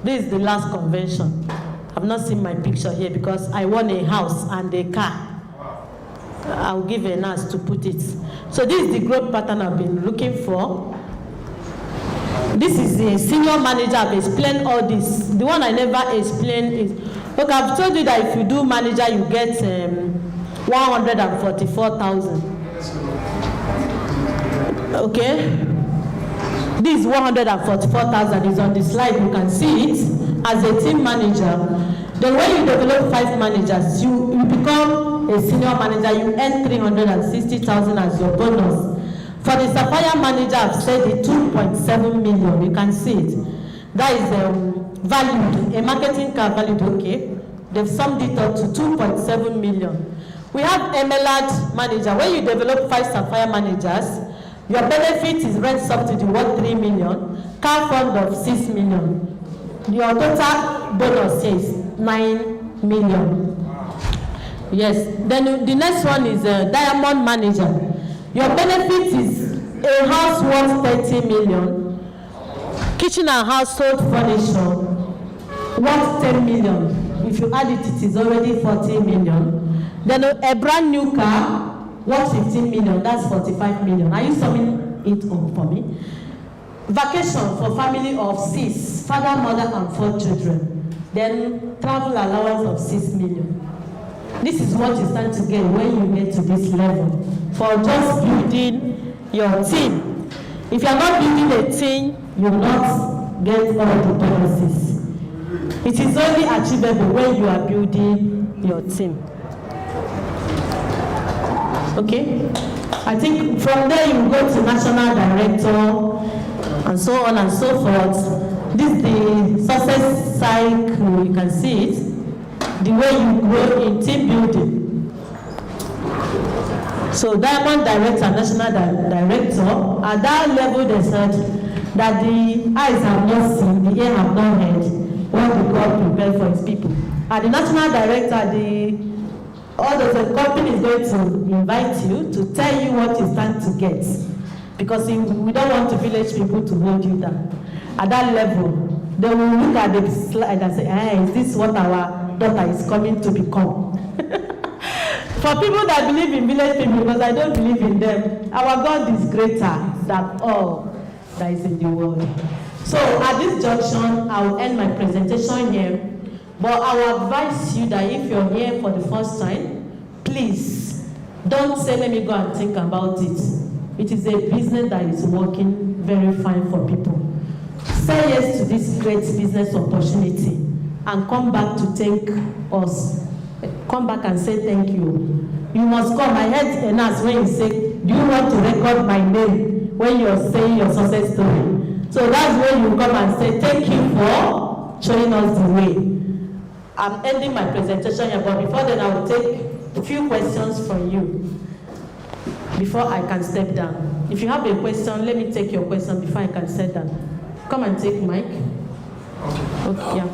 This is the last convention. I've not seen my picture here because I won a house and a car. I'll give a nurse to put it. So this is the growth pattern I've been looking for. This is the senior manager. I've explained all this. The one I never explained is, look, I've told you that if you do manager, you get 144,000. Okay? This 144,000 is on the slide. You can see it as a team manager. Then when you develop 5 managers, you become a senior manager. You earn 360,000 as your bonus. For the Sapphire manager, I've said the 2.7 million. You can see it. That is valued, a marketing car valued, okay? They've summed it up to 2.7 million. We have Emerald manager. When you develop 5 Sapphire managers, your benefit is rent subsidy worth 3 million, car fund of 6 million. Your total bonus is 9 million. Yes. Then the next one is Diamond manager. Your benefit is a house worth 30 million, kitchen and household furniture worth 10 million. If you add it, it is already 40 million. Then a brand new car worth 15 million, that's 45 million. Are you summing it up for me? Vacation for family of 6, father, mother, and 4 children. Then travel allowance of 6 million. This is what you start to get when you get to this level for just building your team. If you are not building a team, you will not get all the bonuses. It is only achievable when you are building your team. Okay? I think from there you go to national director and so on and so forth. This is the success cycle, you can see it. The way you grow in team building. So Diamond Director, National Director, at that level they said that the eyes have not seen, the ear have not heard what the God prepared for his people. At the National Director, the company is going to invite you to tell you what you stand to get. Because we don't want the village people to hold you down. At that level, they will look at the slide and say, hey, is this what our daughter is coming to become? For people that believe in village people, because I don't believe in them, our God is greater than all that is in the world. So at this junction, I will end my presentation here. But I will advise you that if you're here for the first time, please don't say, let me go and think about it. It is a business that is working very fine for people. Say yes to this great business opportunity and come back to thank us. Come back and say thank you. You must come. I heard an ask when you say, do you want to record my name when you're saying your success story? So that's when you come and say thank you for showing us the way. I'm ending my presentation here, but before then I will take a few questions from you before I can step down. If you have a question, let me take your question before I can step down. Come and take mic. Okay, yeah.